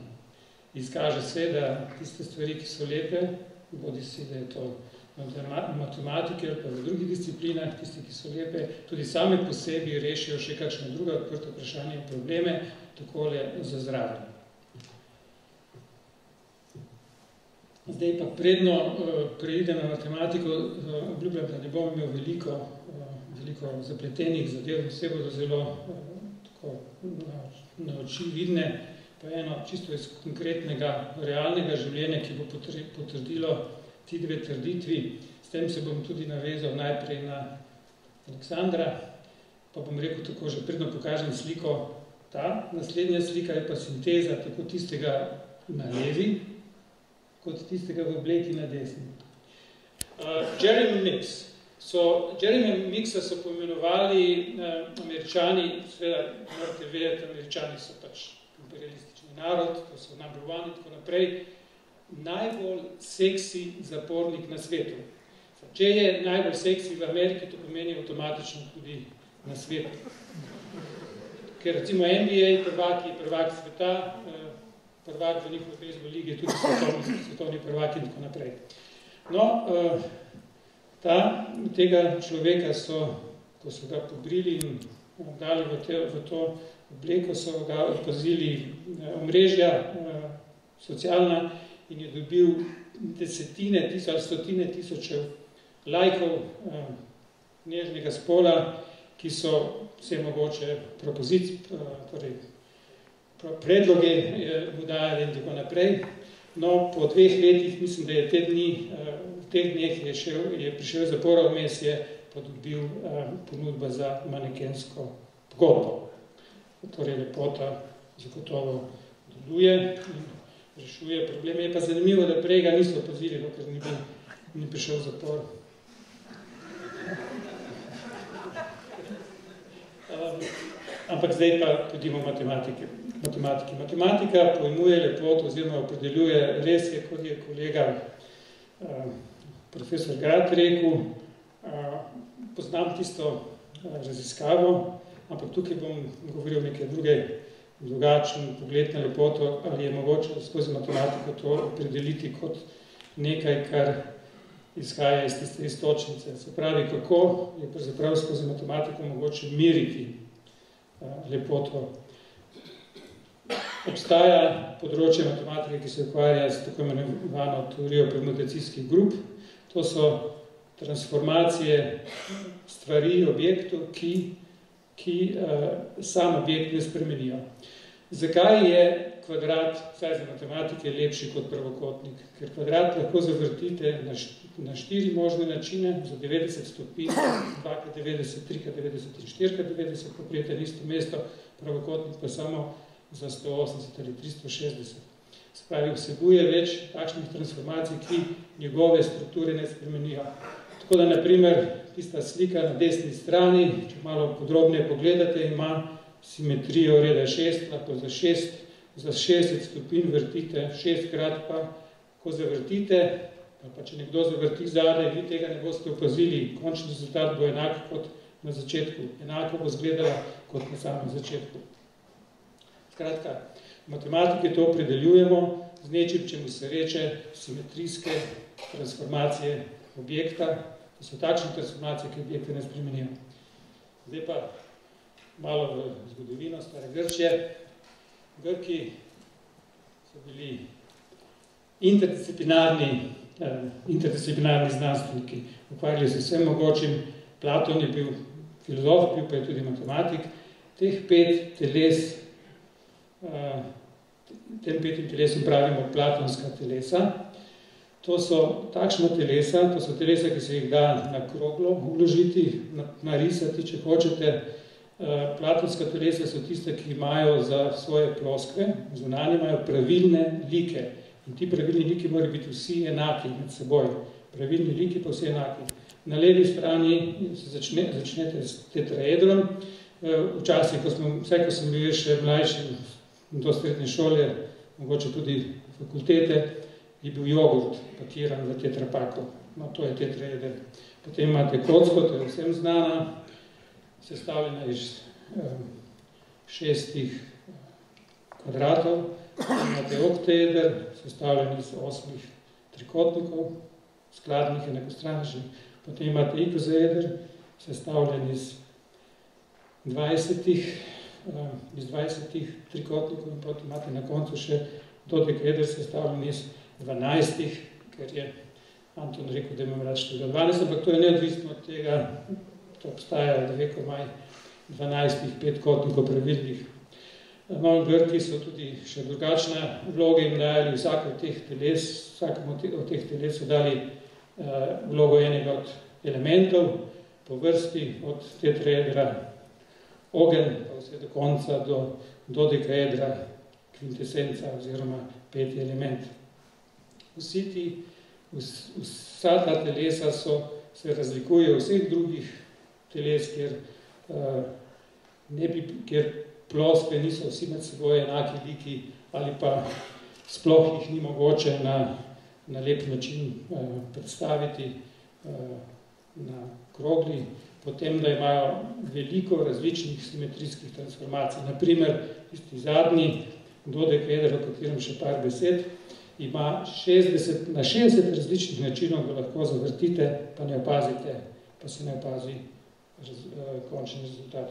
Izkaže se, da tiste stvari, ki so lepe, bodi si, da je to matematike ali pa v drugih disciplinah, tiste, ki so lepe, tudi same po sebi rešijo še kakšne druge odprte vprašanje in probleme, takole zazdravljeno. Zdaj pa predno preidem na matematiko, obljubljam, da ne bom imel veliko zapletenih zadev, vse bodo zelo tako na oči vidne, pa eno čisto iz konkretnega, realnega življenja, ki bo potrdilo ti dve trditvi. S tem se bom tudi navezal najprej na Aleksandra, pa bom rekel tako, že predno pokažem sliko. Ta naslednja slika je pa sinteza tako tistega na levi, kot tistega v obleki na desni. Jeremy Mixa so poimenovali Američani, seveda morate vedeti, Američani so pač imperialistični narod, to so number one in tako naprej, najbolj seksi zapornik na svetu. Če je najbolj seksi v Ameriki, to pomeni avtomatično tudi na svetu. Ker recimo NBA prvak sveta, prvak v njihovi bejzbol ligi, tudi svetovni prvak in tako naprej. No, tega človeka so, ko so ga pobrili in dali v to obleko, so ga opazili omrežja socialna in je dobil desetine, stotine tisočev laikov nežnega spola, ki so vse mogoče torej predloge dajali in tako naprej. No, po 2 letih, mislim, da je v teh dneh je prišel zapora vmes, je pa dobil ponudba za manekensko pogodbo. Torej, lepota zagotovo deluje in rešuje probleme. Je pa zanimivo, da prej ga niso opazili, dokler ni prišel v zapor. Ampak zdaj pa podimo matematike. Matematika pojmuje lepoto oziroma opredeljuje, res je, kot je kolega profesor Grad rekel, poznam tisto raziskavo, ampak tukaj bom govoril nekaj drugačen pogled na lepoto, ali je mogoče skozi matematiko to opredeliti kot nekaj, kar izhaja iz tiste istočnice. Se pravi, kako je pravzaprav skozi matematiko mogoče meriti lepoto. Obstaja področje matematike, ki se ukvarja s tako imenovano teorijo permutacijskih grup. To so transformacije stvari, objektov, ki sam objekt ne spremenijo. Zakaj je kvadrat, vsaj za matematike, lepši kot pravokotnik? Ker kvadrat lahko zavrtite na 4 možne načine, za 90 stopinj, 2x90, 3x90 in 4x90, poprijete na isto mesto, pravokotnik pa samo za 180 ali 360. Se pravi, vsebuje več takšnih transformacij, ki njegove strukture ne spremenijo. Tako da, na primer, tista slika na desni strani, če malo podrobneje pogledate, ima simetrijo reda 6, lahko za 60 stopinj vrtite 6-krat, pa ko zavrtite, pa če nekdo zavrti zadaj, vi tega ne boste opazili, končni rezultat bo enak kot na začetku, enako bo izgledala kot na samem začetku. Skratka, v matematiki to opredeljujemo z nečim, čemu se reče simetrijske transformacije objekta. To so takšne transformacije, ki objekte ne spremenijo. Zdaj pa malo v zgodovino stare Grčije. Grki so bili interdisciplinarni znanstveniki. Ukvarjali se vsem mogočim. Platon je bil filozof, bil pa je tudi matematik. Teh 5 teles tem 5 telesom pravimo platonska telesa. To so takšna telesa, ki se jih da na kroglo vložiti, narisati, če hočete. Platonska telesa so tiste, ki imajo za svoje ploskve, zunanje imajo pravilne like. In ti pravilni liki morajo biti vsi enaki med seboj. Pravilni liki pa vsi enaki. Na levi strani se začnete s tetraedrom. Včasih, ko sem bil še mlajši, do srednje šole, mogoče tudi fakultete, je bil jogurt pakiran v tetrapaku. No, to je tetraeder. Potem imate kocko, to je vsem znana, sestavljena iz 6 kvadratov. Imate oktaeder, sestavljen iz 8 trikotnikov, skladnih, enakostraničnih. Potem imate ikozaeder, sestavljen iz 20 trikotnikov in potem imate na koncu še dodekaeder, sestavljen iz 12, ker je Anton rekel, da imam rad število 12, ampak to je neodvisno od tega, to obstaja od vekov maj 12 petkotnikov pravilnih. No, Grki so tudi še drugačne vloge in dajali vsakemu od teh teles so dali vlogo enega od elementov po vrsti od tetraedra ogenj, pa vse do konca do dodekaedra kvintesenca oziroma 5. element. Vsa ta telesa se razlikujejo vseh drugih teles, kjer ploskve niso vsi med seboj enaki liki ali pa sploh jih ni mogoče na lep način predstaviti na krogli, potem, da imajo veliko različnih simetrijskih transformacij. Naprimer, tisti zadnji dodekaeder, o katerem še par besed, ima na 60 različnih načinov, da lahko zavrtite, pa ne opazite, pa se ne opazi končni rezultat.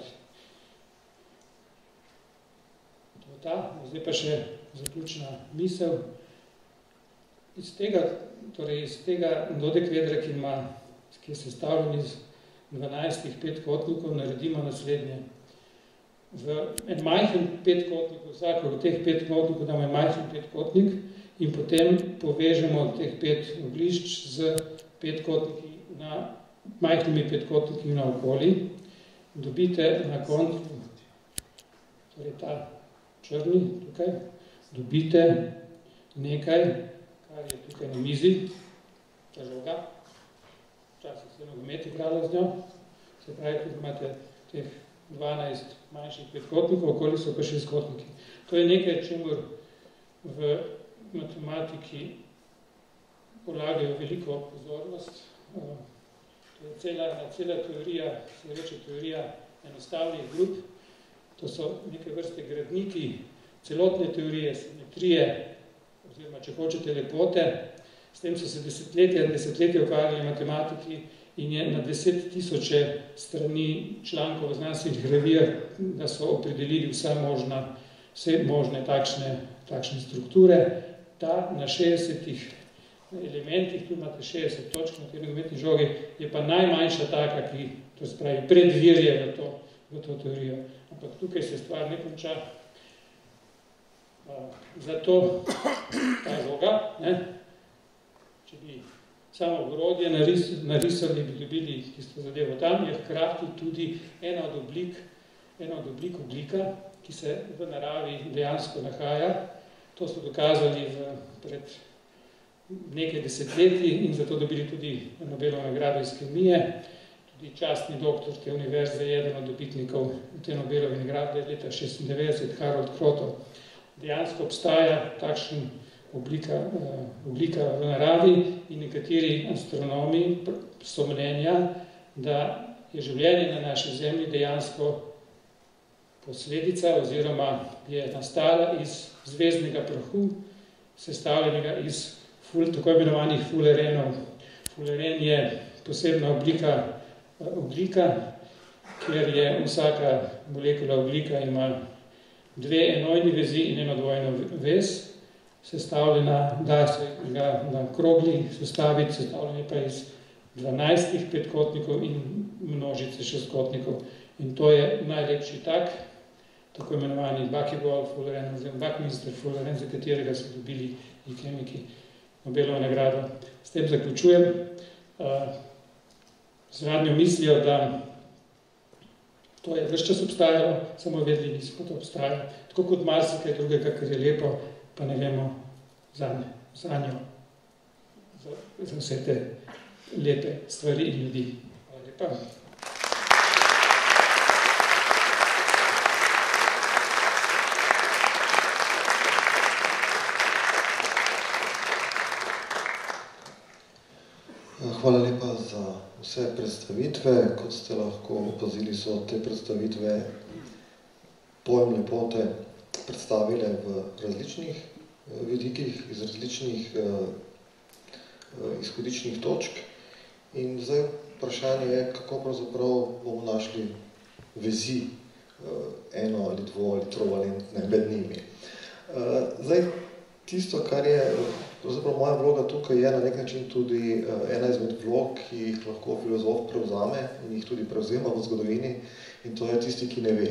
Zdaj pa še zaključna misel. Iz tega dodekaedra, ki ima ki je sestavljen iz 12 petkotnikov, naredimo naslednje. V en majhen petkotnik, vsako od teh petkotnikov damo en majhen petkotnik in potem povežemo teh 5 oglišč z petkotniki majhnimi petkotniki naokoli. Dobite na koncu, torej ta črni tukaj, dobite nekaj, kar je tukaj na mizi, ta žoga. Včasih se nogomet igrala z njo, se pravi, tudi imate teh 12 manjših petkotnikov, okoli so pa 6-kotniki. To je nekaj, čemur v matematiki polagajo veliko pozornost. To je cela teorija, se reče teorija enostavnih grup. To so neke vrste gradniki celotne teorije, simetrije, oziroma, če hočete, lepote. S tem so se desetletja ukvarjali matematiki in je na 10 000 strani člankov v znanstvenih revijah, da so opredelili vse možne takšne strukture. Ta na 60 elementih, tu imate 60 točk na tej nogometni žogi, je pa najmanjša taka, ki to spravi predvirje v to teorijo. Ampak tukaj se stvar ne konča. Zato ta žoga, če bi samo ogrodje narisali, bi dobili tisto zadevo tam, je hkrati tudi ena od oblik oglika, ki se v naravi dejansko nahaja. To so dokazali pred nekaj desetletji in zato dobili tudi Nobelovo nagrado iz kemije. Tudi častni doktor te univerze je eden od dobitnikov te Nobelove nagrade leta 1996, Harold Kroto. Dejansko obstaja takšen oblika v naravi in nekateri astronomi so mnenja, da je življenje na naši Zemlji dejansko posledica oziroma je nastala iz zvezdnega prahu, sestavljenega iz tako imenovanih fullerenov. Fulleren je posebna oblika ogljika, kjer je vsaka molekula ogljika ima 2 enojni vezi in 1 dvojno vez, sestavljena, da se ga na krogli sestaviti, sestavljena pa iz 12 petkotnikov in množice 6-kotnikov. In to je najlepši tak, tako imenovani Buckyball-Fulleren, oziroma Buckminster-Fulleren, za katerega so dobili i kemiki Nobelovo nagrado. S tem zaključujem. Z radnjo mislijo, da to je ves čas obstajalo, samo vedeli nismo, da obstaja. Tako kot marsikaj drugega, kar je lepo, pa ne vemo za njo, za vse te lepe stvari in ljudi. Hvala lepa. Hvala lepa za vse predstavitve. Kot ste lahko opazili, so te predstavitve pojem lepote predstavile v različnih vidikih, iz različnih izhodičnih točk. In zdaj vprašanje je, kako pravzaprav bomo našli vezi eno ali dvo ali trovalentne med njimi. Zdaj, tisto, kar je pravzaprav moja vloga tukaj, je na nek način tudi ena izmed vlog, ki jih lahko filozof prevzame in jih tudi prevzema v zgodovini, in to je tisti, ki ne ve.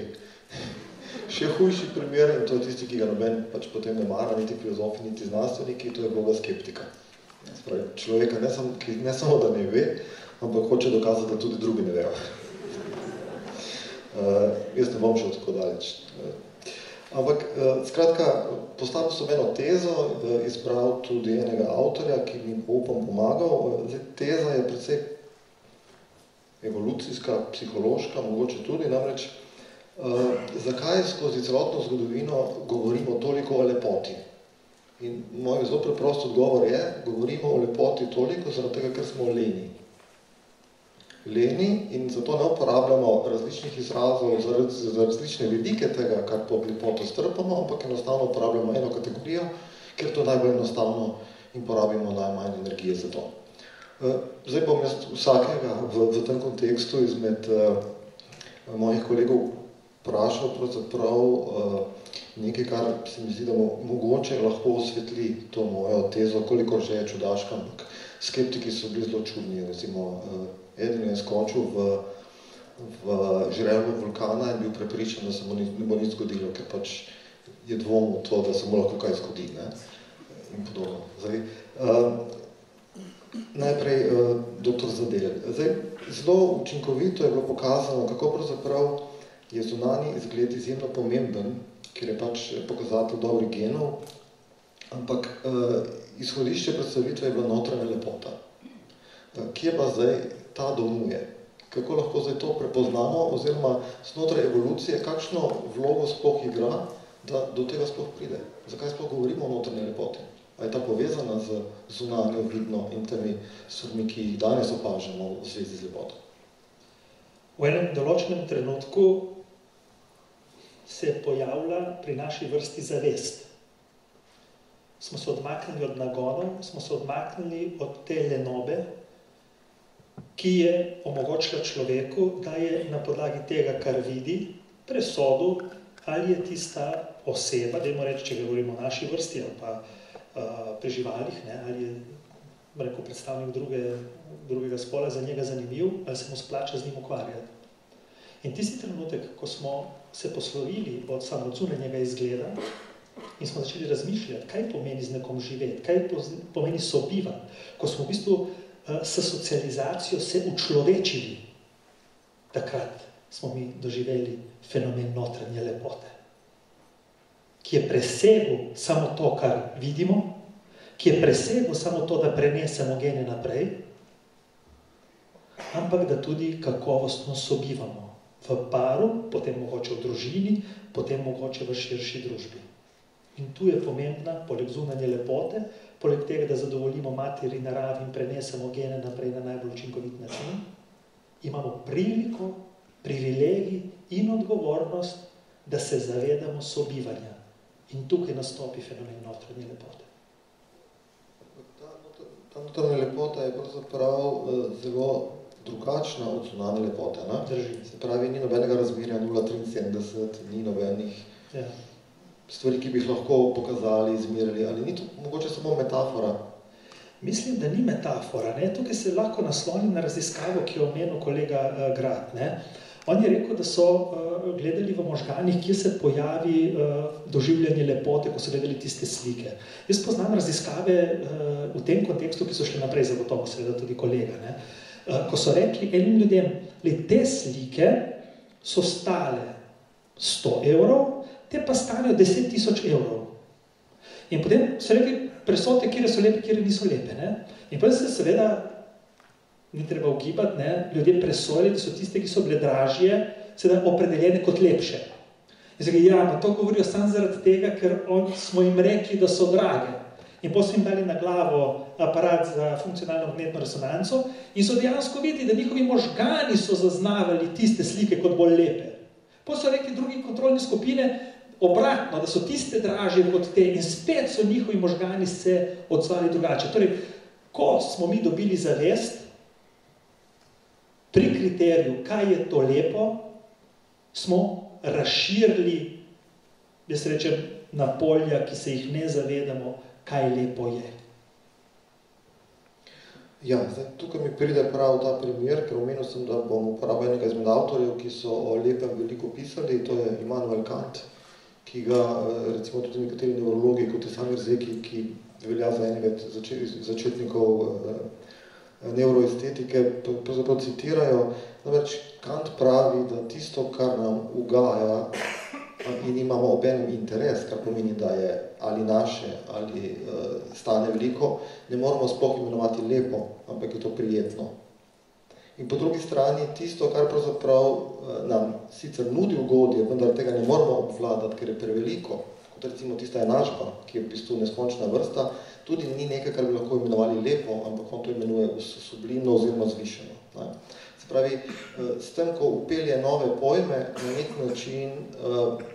Še hujši primer, in to je tisti, ki ga noben pač potem ne mara, niti filozofi, niti znanstveniki, to je vloga skeptika. Spravi, človeka ki ne samo, da ne ve, ampak hoče dokazati, da tudi drugi ne vejo. Jaz ne bom šel tako daleč. Ampak, skratka, postavil sem eno tezo, izbral tudi enega avtorja, ki mi upam pomagal. Zdaj, teza je precej evolucijska, psihološka, mogoče tudi, namreč, zakaj skozi celotno zgodovino govorimo toliko o lepoti? In moj zelo preprost odgovor je, govorimo o lepoti toliko, zaradi tega, ker smo leni. Leni in zato ne uporabljamo različnih izrazov za različne vidike tega, kar pod lepoto strpamo, ampak enostavno uporabljamo eno kategorijo, ker to najbolj enostavno in porabimo najmanj energije za to. Zdaj bom jaz vsakega v tem kontekstu izmed mojih kolegov vprašal pravzaprav nekaj, kar se mi zdi, da mogoče lahko osvetli to mojo tezo, koliko že je čudaška, ampak skeptiki so bili zelo čudni. Recimo, eden je skočil v žrelo vulkana in bil prepričan, da se mu ne bo nič zgodilo, ker pač je dvomil to, da se mu lahko kaj zgodi, ne? In podobno. Zdaj, najprej dr. Zadel. Zdaj, zelo učinkovito je bilo pokazano, kako pravzaprav je zunanji izgled izjemno pomemben, ker je pač pokazatelj dobrih genov, ampak izhodišče predstavitve je bila notranja lepota. Kje pa zdaj ta domuje? Kako lahko zdaj to prepoznamo, oziroma znotraj evolucije, kakšno vlogo sploh igra, da do tega sploh pride? Zakaj sploh govorimo o notranje lepoti? A je ta povezana z zunanjo, vidno in temi stvarmi, ki jih danes opažamo v zvezi z lepoto? V enem določenem trenutku se je pojavila pri naši vrsti zavest. Smo se odmaknili od nagonov, smo se odmaknili od te lenobe, ki je omogočila človeku, da je na podlagi tega, kar vidi, presodil, ali je tista oseba, dajmo reči, če govorimo o naši vrsti ali pa pri živalih, ne, ali je rekel, predstavnik drugega spola za njega zanimiv, ali se mu splača z njim ukvarjati. In tisti trenutek, ko smo se poslovili od samocunenjega izgleda in smo začeli razmišljati, kaj pomeni z nekom živeti, kaj pomeni sobivati, ko smo v bistvu s socializacijo se učlovečili, takrat smo mi doživeli fenomen notranje lepote, ki je presegel samo to, kar vidimo, ki je presegel samo to, da prenesemo gene naprej, ampak da tudi kakovostno sobivamo v paru, potem mogoče v družini, potem mogoče v širši družbi. In tu je pomembna, poleg zunanje lepote, poleg tega, da zadovoljimo materi naravi in prenesemo gene naprej na najbolj učinkovit način, imamo priliko, privilegij in odgovornost, da se zavedamo sobivanja. In tukaj nastopi fenomen notranje lepote. Ta notranja lepota je pravzaprav zelo drugačna od zunanje lepote. Ne? Drži. Se pravi, ni nobenega razmerja 0,73, ni nobenih stvari, ki bi jih lahko pokazali, izmerili, ali ni to mogoče samo metafora? Mislim, da ni metafora. Ne? Tukaj se lahko naslonim na raziskavo, ki je omenil kolega Grad. Ne? On je rekel, da so gledali v možganih, kje se pojavi doživljanje lepote, ko so gledali tiste slike. Jaz poznam raziskave v tem kontekstu, ki so šli naprej, zagotovo seveda tudi kolega. Ne? Ko so rekli enim ljudem, te slike so stale 100 evrov, te pa stanejo 10.000 evrov. In potem so rekli, presodite, kjer so lepe, kjer niso lepe. Ne? In potem se seveda, ni treba ugibati, ne? Ljudje presojali, da so tiste, ki so bile dražje, seveda opredeljene kot lepše. In so rekli, ja, pa to govorijo samo zaradi tega, ker smo jim rekli, da so drage. In potem so jim dali na glavo aparat za funkcionalno magnetno resonanco in so dejansko videli, da njihovi možgani so zaznavali tiste slike kot bolj lepe. Potem so rekli drugi kontrolne skupine obratno, da so tiste dražje kot te in spet so njihovi možgani se odzvali drugače. Torej, ko smo mi dobili zavest pri kriteriju, kaj je to lepo, smo razširili, jaz rečem, na polja, ki se jih ne zavedamo, kaj lepo je. Ja, zdaj, tukaj mi pride prav ta primer, ker omenil sem, da bom uporabil enega izmed avtorjev, ki so o lepem veliko pisali, to je Immanuel Kant, ki ga recimo tudi nekateri neurologi, kot je Samir Zeki, ki velja za enega začetnikov neuroestetike, pravzaprav citirajo. Namreč Kant pravi, da tisto, kar nam ugaja in imamo obenem interes, kar pomeni, da je ali naše, ali stane veliko, ne moramo sploh imenovati lepo, ampak je to prijetno. In po drugi strani tisto, kar pravzaprav nam sicer nudi ugodje, vendar tega ne moramo obvladati, ker je preveliko, kot recimo tista enačba, ki je v bistvu neskončna vrsta, tudi ni nekaj, kar bi lahko imenovali lepo, ampak on to imenuje sublimno oziroma zvišeno. Ne? Se pravi, s tem, ko upelje nove pojme, na nek način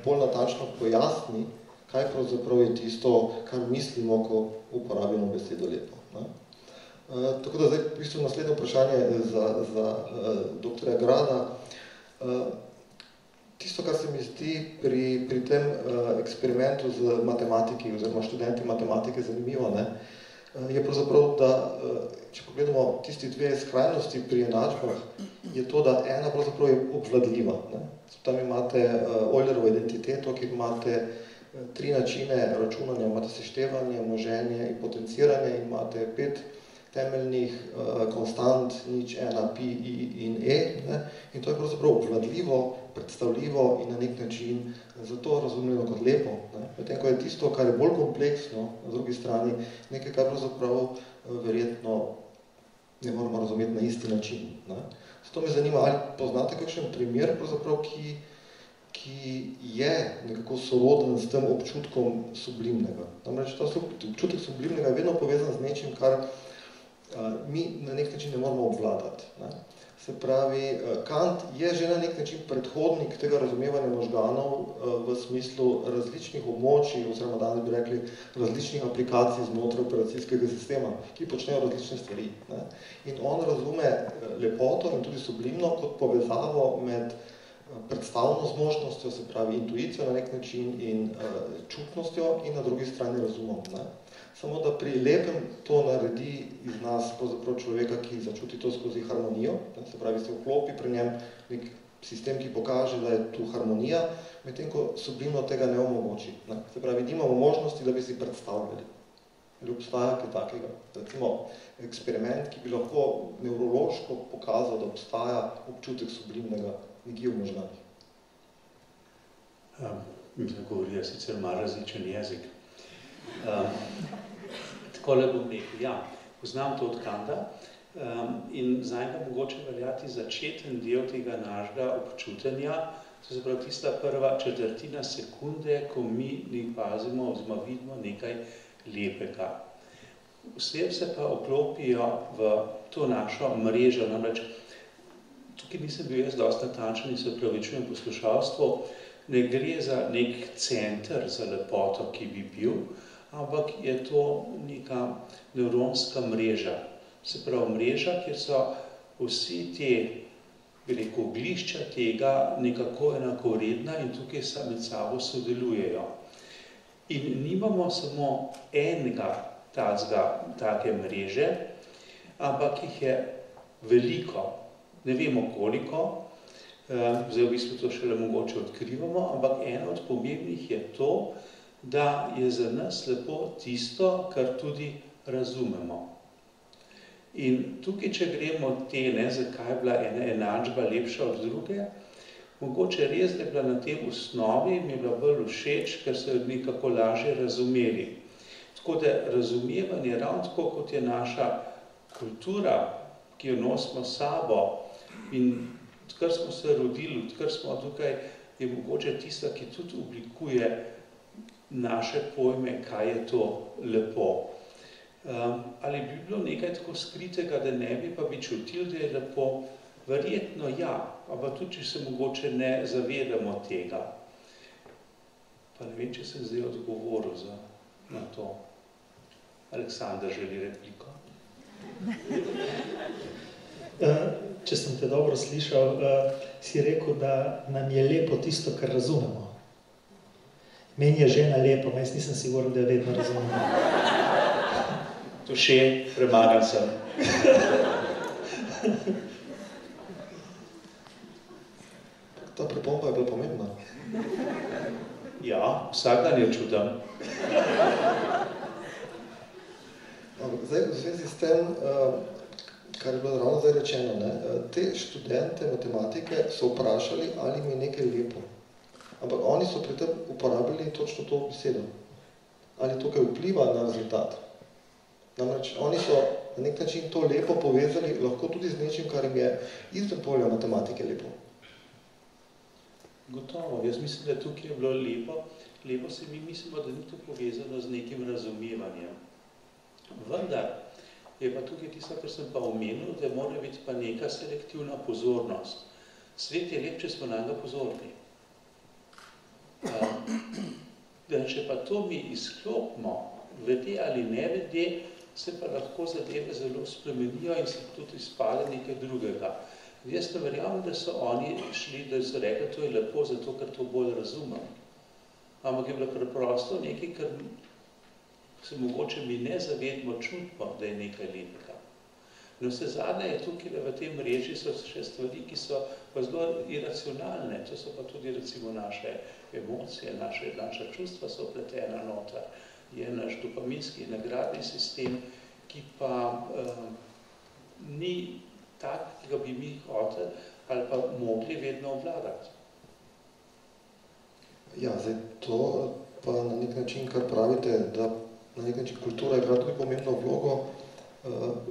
bolj natančno pojasni, kaj pravzaprav je tisto, kar mislimo, ko uporabimo besedo lepo. Ne? Tako da zdaj v bistvu naslednje vprašanje za doktorja Grada. tisto, kar se mi zdi pri tem eksperimentu z matematiki oziroma študenti matematike zanimivo, ne, je pravzaprav, da če pogledamo tisti dve skrajnosti pri enačbah, je to, da ena pravzaprav je obvladljiva. Ne. Tam imate Eulerovo identiteto, ki imate 3 načine računanja, imate seštevanje, množenje in potenciranje in imate 5 temeljnih konstant, nič, ena, pi, i in e. Ne. In to je pravzaprav obvladljivo, predstavljivo in na nek način zato razumljeno kot lepo. Medtem ko je tisto, kar je bolj kompleksno, na drugi strani, nekaj, kar pravzaprav verjetno ne moramo razumeti na isti način. Ne. Zato me zanima, ali poznate kakšen primer, pravzaprav, ki je nekako soroden s tem občutkom sublimnega. Namreč ta občutek sublimnega je vedno povezan z nečim, kar mi na nek način ne moramo obvladati. Ne. Se pravi, Kant je že na nek način predhodnik tega razumevanja možganov v smislu različnih območij, oziroma danes bi rekli različnih aplikacij znotraj operacijskega sistema, ki počnejo različne stvari. Ne. In on razume lepoto in tudi sublimno kot povezavo med predstavno zmožnostjo, se pravi intuicijo na nek način in čutnostjo in na drugi strani razumom. Ne. Samo da pri lepem to naredi iz nas pravzaprav človeka, ki začuti to skozi harmonijo, ne, se pravi se vklopi pri njem nek sistem, ki pokaže, da je tu harmonija, medtem ko sublimno tega ne omogoči. Ne. Se pravi, nimamo možnosti, da bi si predstavljali. Ali obstaja kaj takega? Recimo eksperiment, ki bi lahko nevrološko pokazal, da obstaja občutek sublimnega nekje v možganih. Mislim, govorijo sicer malo različen jezik. Takole bom rekel, ja, poznam to od Kanta in zdaj ga mogoče veljati začeten del tega našega občutenja, to se pravi tista prva četrtina sekunde, ko mi pazimo oziroma vidimo nekaj lepega. Vse se pa oklopijo v to našo mrežo, namreč tukaj nisem bil jaz dosti natančen in se opravičujem poslušalstvu, ne gre za nek center za lepoto, ki bi bil, ampak je to neka nevronska mreža. Se pravi mreža, kjer so vsi te, bi rekel, oglišča tega nekako enakovredna in tukaj med sabo sodelujejo. In nimamo samo enega take mreže, ampak jih je veliko. Ne vemo koliko, zdaj v bistvu to šele mogoče odkrivamo, ampak ena od pomembnih je to, da je za nas lepo tisto, kar tudi razumemo. In tukaj, če gremo te, zakaj je bila ena enačba lepša od druge, mogoče res, da je bila na tem osnovi, mi je bila bolj všeč, ker so jo nekako lažje razumeli. Tako da razumevanje, ravno tako kot je naša kultura, ki jo nosimo s sabo in odkar smo se rodili, odkar smo tukaj, je mogoče tista, ki tudi oblikuje naše pojme, kaj je to lepo. Ali bi bilo nekaj tako skritega, da ne bi pa bi čutili, da je lepo? Verjetno ja, ampak tudi, če se mogoče ne zavedamo tega. Pa ne vem, če sem zdaj odgovoril na to. Aleksandar želi repliko. Če sem te dobro slišal, si rekel, da nam je lepo tisto, kar razumemo. Meni je žena lepo, jaz nisem siguren, da jo vedno razumemo. To še, premagan sem. Ta pripomba je bila pomembna. Ja, vsak dan jo čutim. Zdaj, v zvezi s tem, kar je bilo ravno zdaj rečeno, ne, te študente matematike so vprašali, ali mi je nekaj lepo. Ampak oni so pri tem uporabili točno to besedo. Ali tukaj vpliva na rezultat. Namreč oni so na nek način to lepo povezali lahko tudi z nečim, kar jim je izven polja matematike lepo. Gotovo. Jaz mislim, da tukaj je bilo lepo. Lepo se mi mislimo, da ni to povezano z nekim razumevanjem. Vendar je pa tukaj tisto, kar sem pa omenil, da mora biti pa neka selektivna pozornost. Svet je lep, če smo na njega pozorni. Da če pa to mi izklopimo, vede ali ne vede, se pa lahko zadeve zelo spremenijo in se tudi izpade nekaj drugega. Jaz ne verjamem, da so oni šli, da so rekli, to je lepo, zato ker to bolj razumem. Ampak je bilo preprosto nekaj, kar se mogoče mi ne zavedmo čutimo, da je nekaj lepega. No, vse zadnje je tukaj, da v tem reči so še stvari, ki so pa zelo iracionalne. To so pa tudi recimo naše emocije, naša čustva so vpletena noter. Je naš dopaminski nagradni sistem, ki pa ni tak, ki ga bi mi hoteli ali pa mogli vedno obvladati. Ja, zdaj to pa na nek način, kar pravite, da na nek način kultura igra tudi pomembno vlogo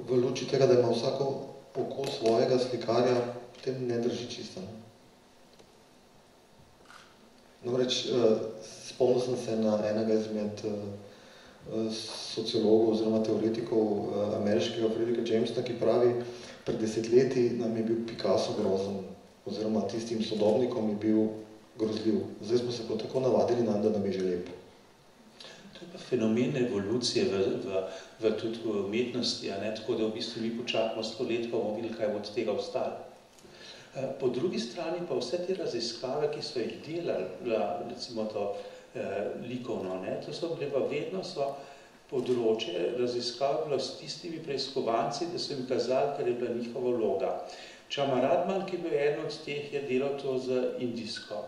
v luči tega, da ima vsako oko svojega slikarja, potem ne drži čisto. Namreč, spomnil sem se na enega izmed sociologov oziroma teoretikov ameriškega Fredrika Jamesa, ki pravi, pred 10 leti nam je bil Picasso grozen, oziroma tistim sodobnikom je bil grozljiv. Zdaj smo se pa tako navadili nam, da nam je že lep. To je pa fenomen evolucije tudi v umetnosti, tako da v bistvu mi počakamo 100 let, pa bomo videli, kaj bo od tega ostalo. Po drugi strani pa vse te raziskave, ki so jih delali, recimo to likovno, to so bile pa vedno področje raziskav bilo s tistimi preiskovanci, da so jim kazali, kar je bila njihova vloga. Čama Radman, ki je bil eden od teh, je delal to z indijsko.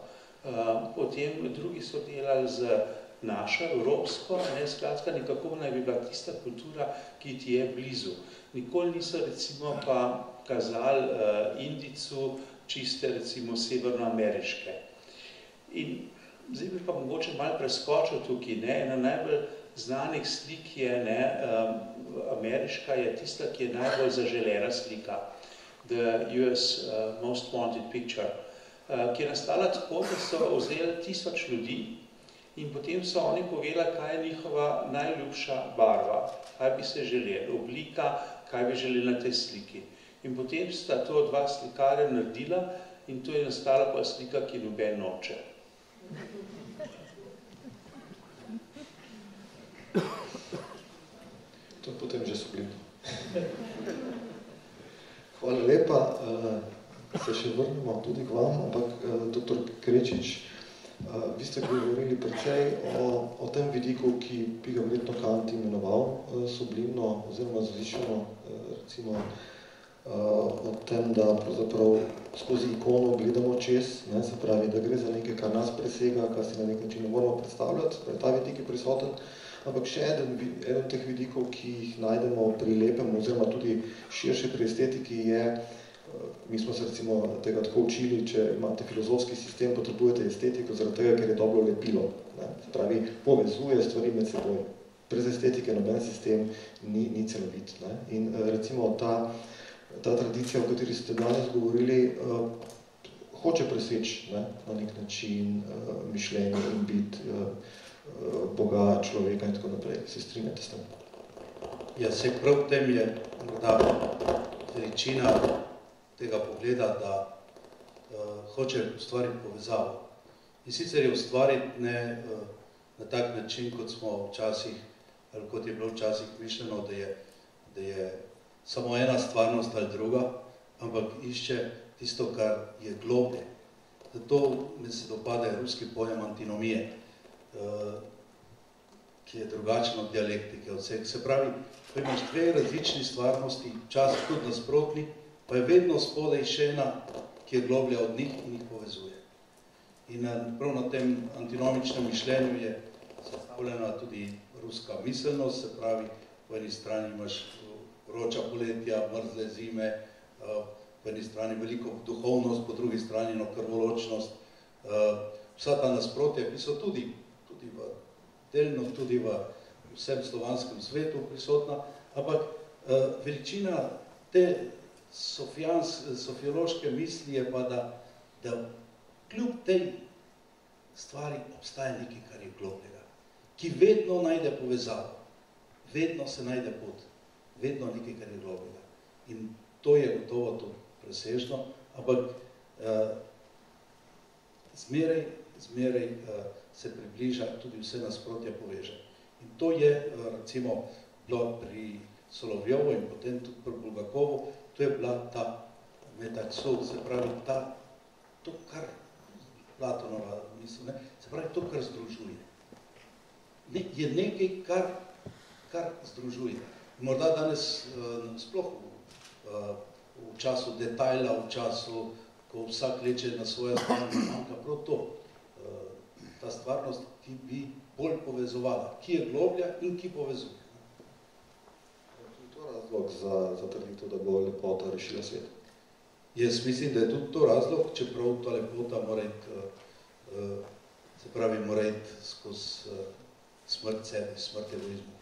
Potem drugi so delali z našo, evropsko, skratka, nekako naj bi bila tista kultura, ki ti je blizu. Nikoli niso recimo pa kazali Indijcu čiste recimo severnoameriške. In zdaj bi pa mogoče malo preskočil tukaj, ena najbolj znanih slik je, ameriška je tista, ki je najbolj zaželena slika, The US Most Wanted Picture, ki je nastala tako, da so vzeli 1000 ljudi in potem so oni povedali, kaj je njihova najljubša barva, kaj bi se želeli, oblika, kaj bi želeli na tej sliki. In potem sta to dva slikarja naredila in to je nastala pa slika, ki noben noče. To je potem že sublimno. Hvala lepa. Se še vrnemo tudi k vam, ampak dr. Krečič, vi ste govorili precej o tem vidiku, ki bi ga verjetno Kant imenoval sublimno oziroma zvišeno, recimo o tem, da pravzaprav skozi ikono gledamo čez, se pravi, da gre za nekaj, kar nas presega, kar si na nek način ne moramo predstavljati, ta vidik je prisoten. Ampak še eden teh vidikov, ki jih najdemo pri lepem oziroma tudi širše pri estetiki je, mi smo se recimo tega tako učili, če imate filozofski sistem, potrebujete estetiko zaradi tega, ker je dobro lepilo. Se pravi, povezuje stvari med seboj. Brez estetike noben sistem ni celovit. In recimo ta tradicija, o kateri ste danes govorili, hoče preseči na nek način mišljenje in biti Boga, človeka in tako naprej. Se strinjate s tem? Ja, se prav v tem je morda veličina tega pogleda, da hoče ustvariti povezavo. In sicer je ustvariti ne na tak način, kot smo včasih, ali kot je bilo včasih mišljeno, da je samo ena stvarnost ali druga, ampak išče tisto, kar je globlje. Zato mi se dopade ruski pojem antinomije, ki je drugačen od dialektike, od vseh. Se pravi, ko imaš dve različni stvarnosti, včasih tudi nasprotni, pa je vedno spodaj še ena, ki je globlja od njih in jih povezuje. In prav na tem antinomičnem mišljenju je sestavljena tudi ruska miselnost, se pravi, po eni strani imaš vroča poletja, mrzle zime, po eni strani veliko duhovnost, po drugi strani krvoločnost, vsa ta nasprotja, ki so delno tudi v vsem slovanskem svetu prisotna, ampak veličina te sofiološke misli je pa, da kljub tej stvari obstaja nekaj, kar je globljega, ki vedno najde povezavo, vedno se najde pot, vedno nekaj, kar je globljega. In to je gotovo to presežno, ampak zmeraj se približa, tudi vse nasprotja poveže. In to je, recimo, bilo pri Solovjovu in potem tudi pri Bulgakovu, to je bila ta metazo, se pravi to, kar Platonova misli, se pravi to, kar združuje. Je nekaj, kar združuje. Morda danes sploh v času detajla, v času, ko vsak leče na svojo stran, manjka prav to, ta stvarnost, ki bi bolj povezovala, ki je globlja in ki povezuje. Je to razlog za trditev, da bo lepota rešila svet? Jaz mislim, da je tudi to razlog, čeprav ta lepota mora iti, se pravi, mora iti skozi smrt sebe, smrt egoizmu.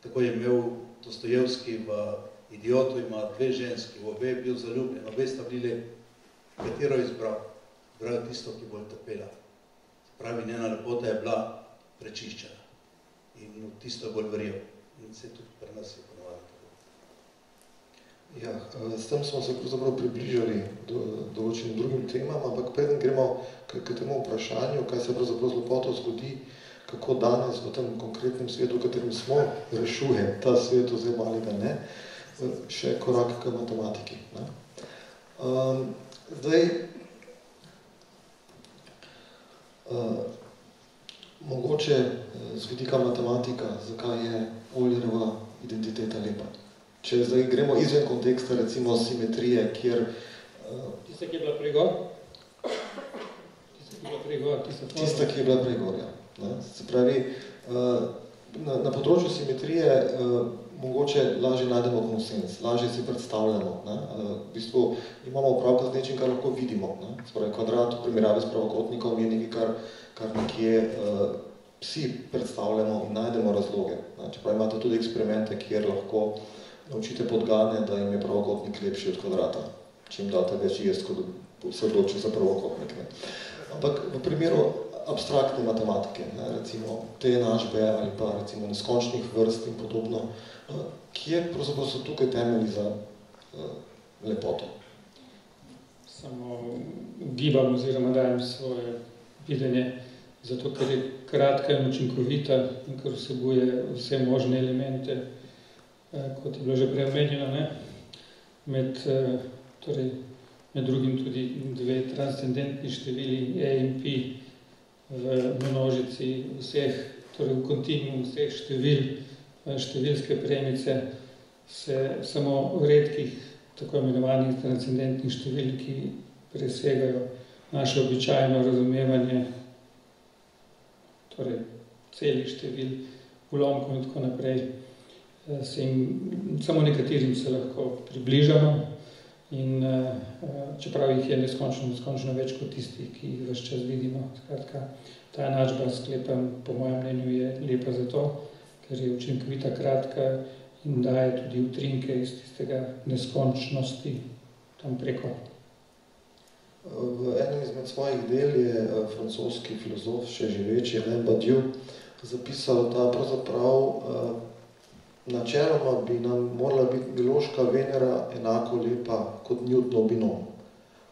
Tako je imel Dostojevski v Idiotu, ima dve ženski, v obe je bil zaljubljen, obe sta bili lepi. Katero izbral? Izbral tisto, ki bo trpela. Se pravi, njena lepota je bila prečiščena in v tisto je bolj verjel. In se tudi pri nas je ponovali tako. Ja, s tem smo se pravzaprav približali določenim drugim temam, ampak preden gremo k temu vprašanju, kaj se pravzaprav z lepoto zgodi, kako danes v tem konkretnem svetu, v katerem smo, rešuje ta svet oziroma ali ga ne, še korak k matematiki. Zdaj, mogoče z vidika matematika, zakaj je Eulerjeva identiteta lepa. Če zdaj gremo izven konteksta, recimo simetrije, kjer... Tista, ki je bila prej gor? Tista, ki je bila prej gor, ja. Se pravi, na področju simetrije mogoče lažje najdemo konsens, lažje si predstavljamo. V bistvu imamo opravka z nečim, kar lahko vidimo. Se pravi, kvadrat v primerjavi s pravokotnikom je nekaj, kar nekje vsi predstavljamo in najdemo razloge. Čeprav imate tudi eksperimente, kjer lahko naučite podgane, da jim je pravokotnik lepši od kvadrata. Čim date več jest, kot se odloči za pravokotnik. Ampak v primeru abstraktne matematike, recimo te enačbe ali pa recimo neskončnih vrst in podobno, kje pravzaprav so tukaj temelji za lepoto? Samo ugibam oziroma dajem svoje videnje, zato ker je kratka in učinkovita in ker vsebuje vse možne elemente, kot je bilo že prej omenjeno, med drugim tudi dve transcendentni števili A in P v množici vseh, torej v kontinuum vseh številske premice se samo redkih tako imenovanih transcendentnih števil, ki presegajo naše običajno razumevanje, torej celih števil, ulomkov in tako naprej, samo nekaterim se lahko približamo in čeprav jih je neskončno več kot tistih, ki jih ves čas vidimo. Skratka, ta enačba, sklepam, po mojem mnenju je lepa zato, ker je učinkovita, kratka in daje tudi utrinke iz tistega neskončnosti tam preko. V enem izmed svojih del je francoski filozof, še živeči, Alain Badiou, zapisal, da pravzaprav načeloma bi nam morala biti biološka Venera enako lepa kot Newtonov binom.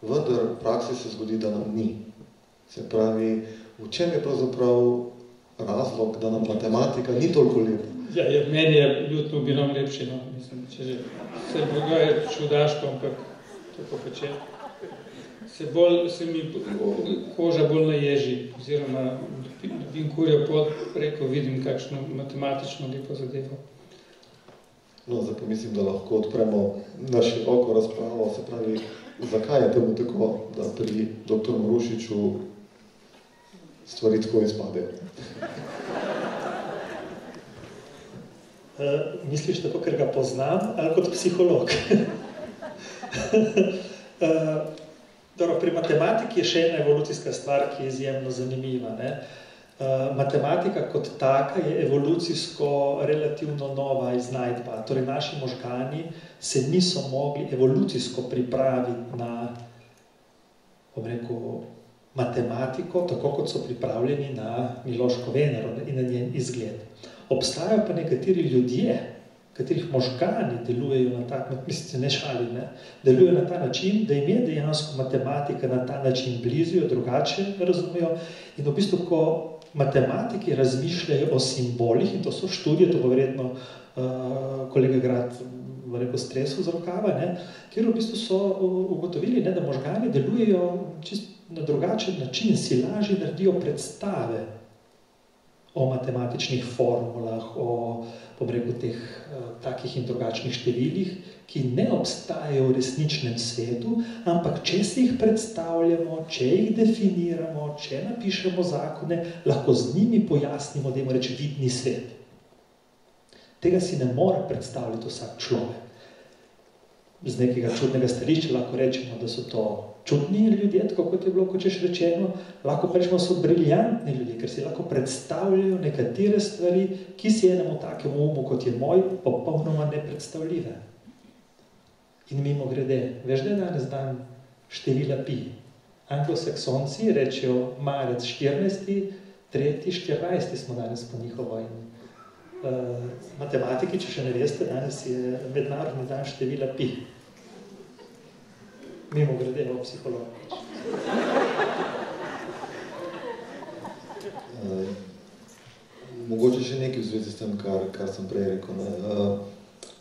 Vendar v praksi se zgodi, da nam ni. Se pravi, v čem je pravzaprav razlog, da nam matematika ni toliko lepa? Ja, meni je Newtonov binom lepši, no. Mislim, če že se je čudaško, ampak tako peče. Se mi koža bolj naježi, oziroma dobim kurjo pot preko, vidim kakšno matematično lepo zadevo. No, zdaj pa mislim, da lahko odpremo na široko razpravo, se pravi, zakaj je temu tako, da pri dr. Marušiču stvari tako izpadejo? Misliš tako, ker ga poznam, ali kot psiholog? Pri matematiki je še ena evolucijska stvar, ki je izjemno zanimiva. Matematika kot taka je evolucijsko relativno nova iznajdba. Torej, naši možgani se niso mogli evolucijsko pripraviti na, matematiko, tako kot so pripravljeni na Miloško Venero in na njen izgled. Obstajajo pa nekateri ljudje, katerih možgani delujejo na tak način, delujejo na ta način, da jim je dejansko matematika na ta način blizu, jo drugače razumejo. In v bistvu, ko matematiki razmišljajo o simbolih, in to so študije, to bo verjetno kolega Grad stresu z rokava, kjer v bistvu so ugotovili, da možgani delujejo čist na drugačen način, si lažje naredijo predstave o matematičnih formulah, o teh takih in drugačnih številih, ki ne obstajajo v resničnem svetu, ampak če si jih predstavljamo, če jih definiramo, če napišemo zakone, lahko z njimi pojasnimo, dajmo reči, vidni svet. Tega si ne more predstavljati vsak človek. Z nekega čudnega stališča lahko rečemo, da so to čudni ljudje, tako kot je bilo kočeš rečeno, lahko rečemo, so briljantni ljudje, ker si lahko predstavljajo nekatere stvari, ki si enemu takemu umu, kot je moj, popolnoma nepredstavljive. In mimo grede, veš, da je danes dan števila pi. Anglosaksonci rečejo marec 14, 3. 14. smo danes po njihovo. Matematiki, če še ne veste, danes je mednarodni dan števila pi. Mimo grede o psihologiji. Mogoče še nekaj v zvezi s tem, kar sem prej rekel.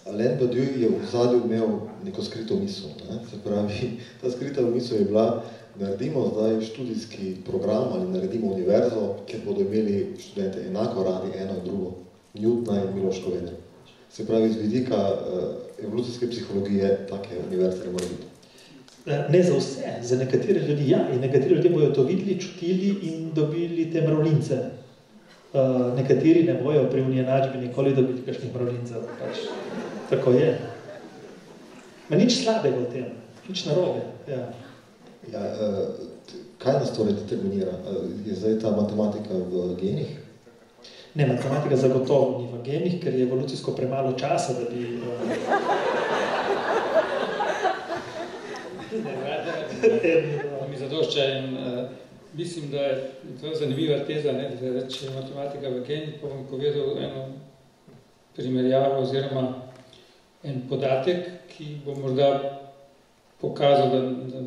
Alain Badiou je v zadju imel neko skrito misel. Se pravi, ta skrita misel je bila, naredimo zdaj študijski program ali naredimo univerzo, kjer bodo imeli študente enako radi eno in drugo. Newtona in Miloško vedel. Se pravi, z vidika evolucijske psihologije take univerze ne more biti. Ne za vse, za nekatere ljudi ja, in nekateri ljudje bojo to videli, čutili in dobili te mravljince. Nekateri ne bojo pri unjenačbi nikoli dobili kakšnih mravljincev. Pač, tako je. Ma nič slabega v tem, nič narobe. Ja. Kaj nas torej determinira? Je zdaj ta matematika v genih? Ne, matematika zagotovo ni v genih, ker je evolucijsko premalo časa, da bi... Mi zadošča in mislim, da je to zanimiva teza, da če je matematika v genih, pa bom povedal eno primerjavo oziroma en podatek, ki bo morda pokazal, da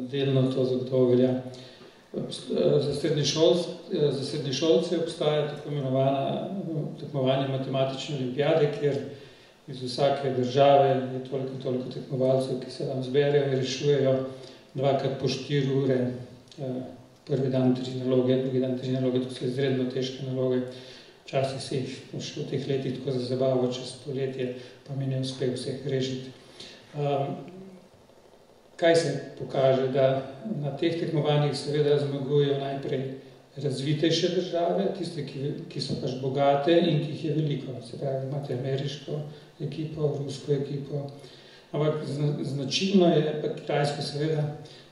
delno to zagotovo velja. Za srednješolce obstaja tako imenovana tekmovanje matematične olimpijade, kjer iz vsake države je toliko tekmovalcev, ki se tam zberejo in rešujejo 2x po 4 ure. Prvi dan 3 naloge, drugi dan 3 naloge, to so izredno težke naloge. Včasih se jih v teh letih tako za zabavo čez poletje, pa mi ne uspe vseh rešiti. Kaj se pokaže, da na teh tekmovanjih seveda zmagujejo najprej razvitejše države, tiste, ki so pač bogate in ki jih je veliko. Se pravi, imate ameriško ekipo, rusko ekipo, ampak značilno je, pa kitajsko seveda,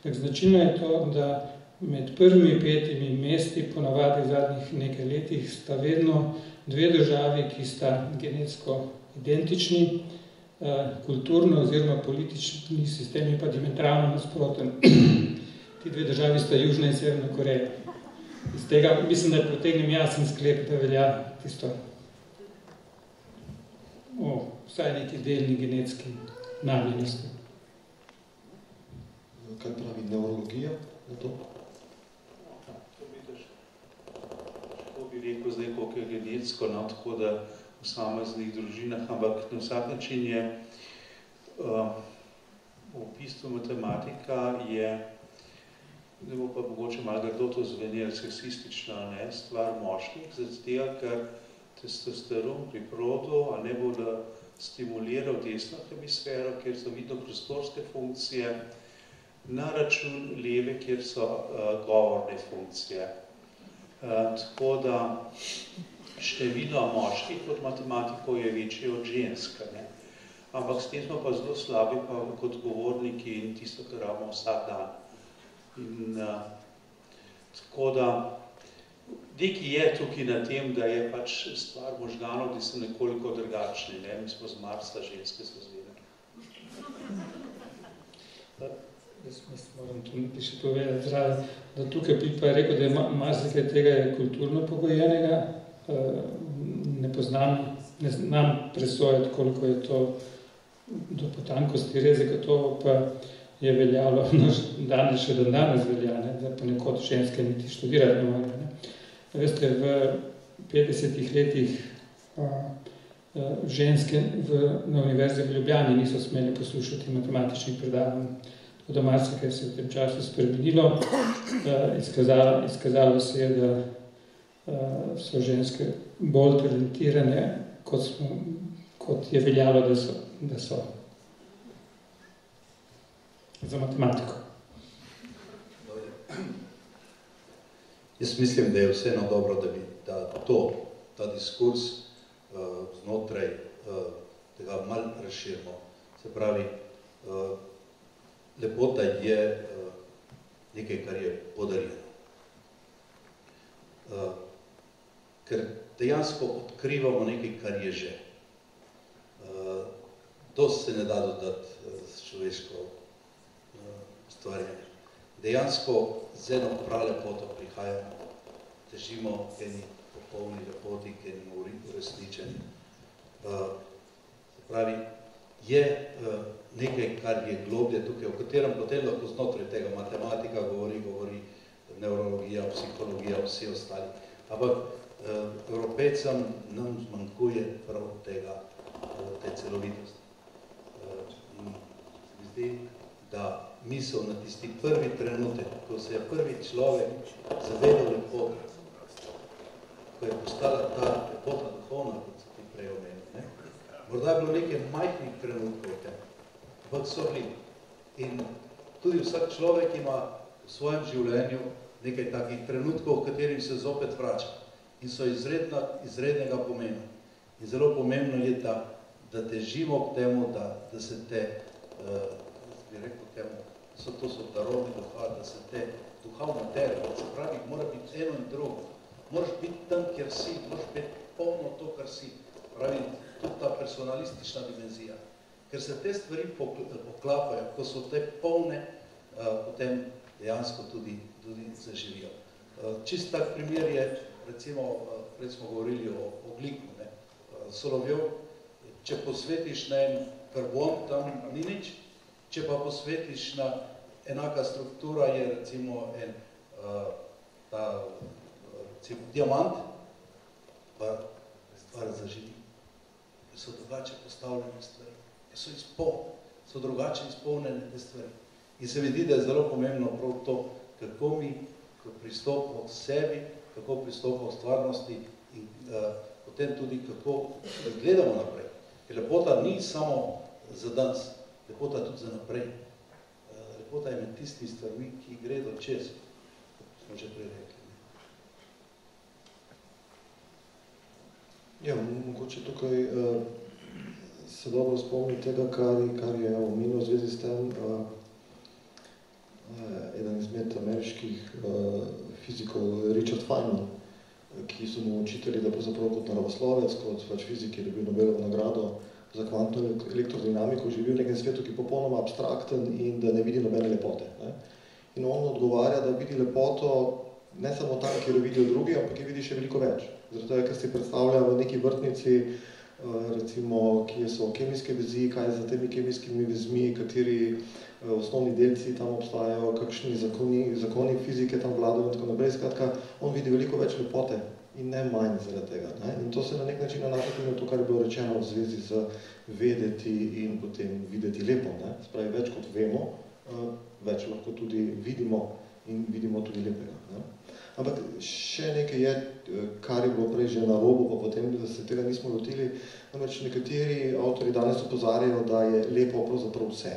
tak značilno je to, da med prvimi 5 mesti ponavadi v zadnjih nekaj letih sta vedno 2 državi, ki sta genetsko identični, kulturno oziroma politični sistem je pa diametralno nasproten. Ti 2 državi sta Južna in Severna Koreja. Iz tega mislim, da potegnem jasen sklep, da velja tisto vsaj neki delni genetski nagnjenosti. Kaj pravi neurologija na to? To bi rekel zdaj, koliko je genetsko, tako da v posameznih družinah, ampak na vsak način je v bistvu matematika je, da bo pa mogoče malo grdo to zvenelo seksistično, stvar moških, zaradi tega, ker testosteron pri porodu ne bo da stimuliral desno hemisfero, kjer so vidno prostorske funkcije, na račun leve, kjer so govorne funkcije. Tako da število moških pod matematiko je večje od žensk, ampak s tem smo pa zelo slabi pa kot govorniki in tisto, kar rabimo vsak dan. In tako da nekaj je tukaj na tem, da je pač stvar možganov, da so nekoliko drugačni, mi smo z Marsa, ženske so zvedeli. Jaz moram tudi še povedati zraven, da tukaj bi pa rekel, da je marsikaj tega je kulturno pogojenega, ne poznam, ne znam presojati, koliko je to do potankosti res, gotovo pa je veljalo, danes še danes velja, da ponekod ženske niti študirati ne morajo. Veste, v 50 letih ženske na Univerzi v Ljubljani niso smeli poslušati matematičnih predavanj. Tako da marsikaj se je v tem času spremenilo. Izkazalo se je, da so ženske bolj talentirane, kot je veljalo, da so za matematiko. Jaz mislim, da je vseeno dobro, da ta diskurs znotraj tega malo razširimo. Se pravi, lepota je nekaj, kar je podarjeno. Ker dejansko odkrivamo nekaj, kar je že. Dosti se ne da dodati s človeško stvarjenje. Dejansko z eno pralepoto prihajamo, težimo k eni popolni lepoti, k enemu uresničenju. Se pravi, je nekaj, kar je globlje tukaj, o katerem potem lahko znotraj tega matematika govori neurologija, psihologija, vsi ostali. Ampak Evropejcem nam zmanjkuje prav te celovitosti. In mi zdi, da misel na tisti prvi trenutek, ko se je prvi človek zavedal lepote, ko je postala ta lepota duhovna, kot se ti prej omenil. Morda je bilo nekaj majhnih trenutkov v tem, ampak so bili. In tudi vsak človek ima v svojem življenju nekaj takih trenutkov, v katerim se zopet vrača. In so izrednega pomena. In zelo pomembno je, da težimo k temu, da se te, bi rekel temu, to so darovi duha, da se te duha v materiju, se pravi, mora biti eno in drugo. Moraš biti tam, kjer si, moraš biti polno to, kar si. Pravi, tudi ta personalistična dimenzija. Ker se te stvari poklapajo, ko so te polne, potem dejansko tudi zaživijo. Čist tak primer je, recimo, prej smo govorili o ogljiku, Solovjov, če posvetiš na en karbon, tam ni nič, če pa posvetiš na enaka struktura, je recimo diamant, pa stvar zaživi. So drugače postavljene stvari, so drugače izpolnjene te stvari. In se vidi, da je zelo pomembno prav to, kako mi pristopimo k sebi, kako pristopimo k stvarnosti in potem tudi kako gledamo naprej. Ker lepota ni samo za danes, lepota tudi za naprej. Lepota je med tistimi stvarmi, ki gredo čez, smo že prej rekli. Ja, mogoče tukaj se dobro spomni tega, kar je omenil v zvezi s tem eden izmed ameriških fizikov Richard Feynman, ki so mu učitelji, da pravzaprav kot naravoslovec, kot fizik, je dobil Nobelovo nagrado za kvantno elektrodinamiko, živi v nekem svetu, ki je popolnoma abstrakten in da ne vidi nobene lepote. In on odgovarja, da vidi lepoto ne samo tam, kjer jo vidijo drugi, ampak jo vidi še veliko več. Zato je, ker si predstavlja v neki vrtnici, recimo, kje so kemijske vezi, kaj je za temi kemijskimi vezmi, kateri osnovni delci tam obstajajo, kakšni zakoni fizike tam vladajo in tako naprej. Skratka, on vidi veliko več lepote in ne manj zaradi tega. In to se na nek način nanaša tudi na to, kar je bilo rečeno v zvezi z vedeti in potem videti lepo. Spravi, več kot vemo, več lahko tudi vidimo in vidimo tudi lepega. Ampak še nekaj je, kar je bilo prej že na robu, pa potem, da se tega nismo lotili. Namreč nekateri avtori danes opozarjajo, da je lepo pravzaprav vse.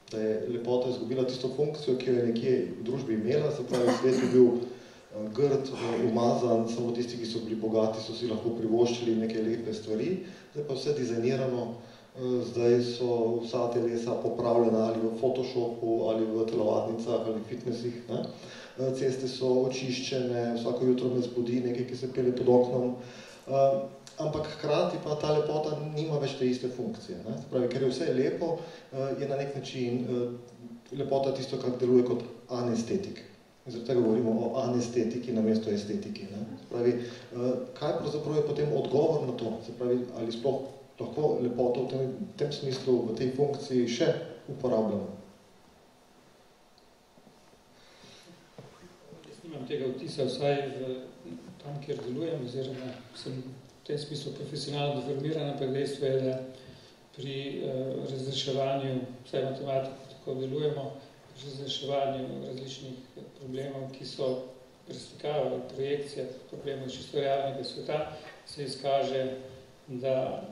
Da je lepota izgubila tisto funkcijo, ki jo je nekje v družbi imela, se pravi, svet je bil grd, umazan, samo tisti, ki so bili bogati, so si lahko privoščili neke lepe stvari, zdaj pa vse dizajnirano, zdaj so vsa telesa popravljena ali v Photoshopu, ali v telovadnicah, ali fitnessih, ceste so očiščene, vsako jutro me zbudi nekaj, ki se pelje pod oknom, ampak hkrati pa ta lepota nima več te iste funkcije. Se pravi, ker je vse lepo, je na nek način lepota tisto, kar deluje kot anestetik. Zaradi tega govorimo o anestetiki namesto estetiki. Se pravi, kaj pravzaprav je potem odgovor na to? Se pravi, ali sploh lahko lepoto v tem smislu, v tej funkciji še uporabljamo? Jaz nimam tega vtisa, vsaj tam, kjer delujem, oziroma sem v tem smislu profesionalno deformirana, pa dejstvo je, da pri razreševanju, vsaj matematiko tako delujemo, pri razreševanju različnih problemov, ki so preslikava, projekcija problemov iz čisto realnega sveta, se izkaže, da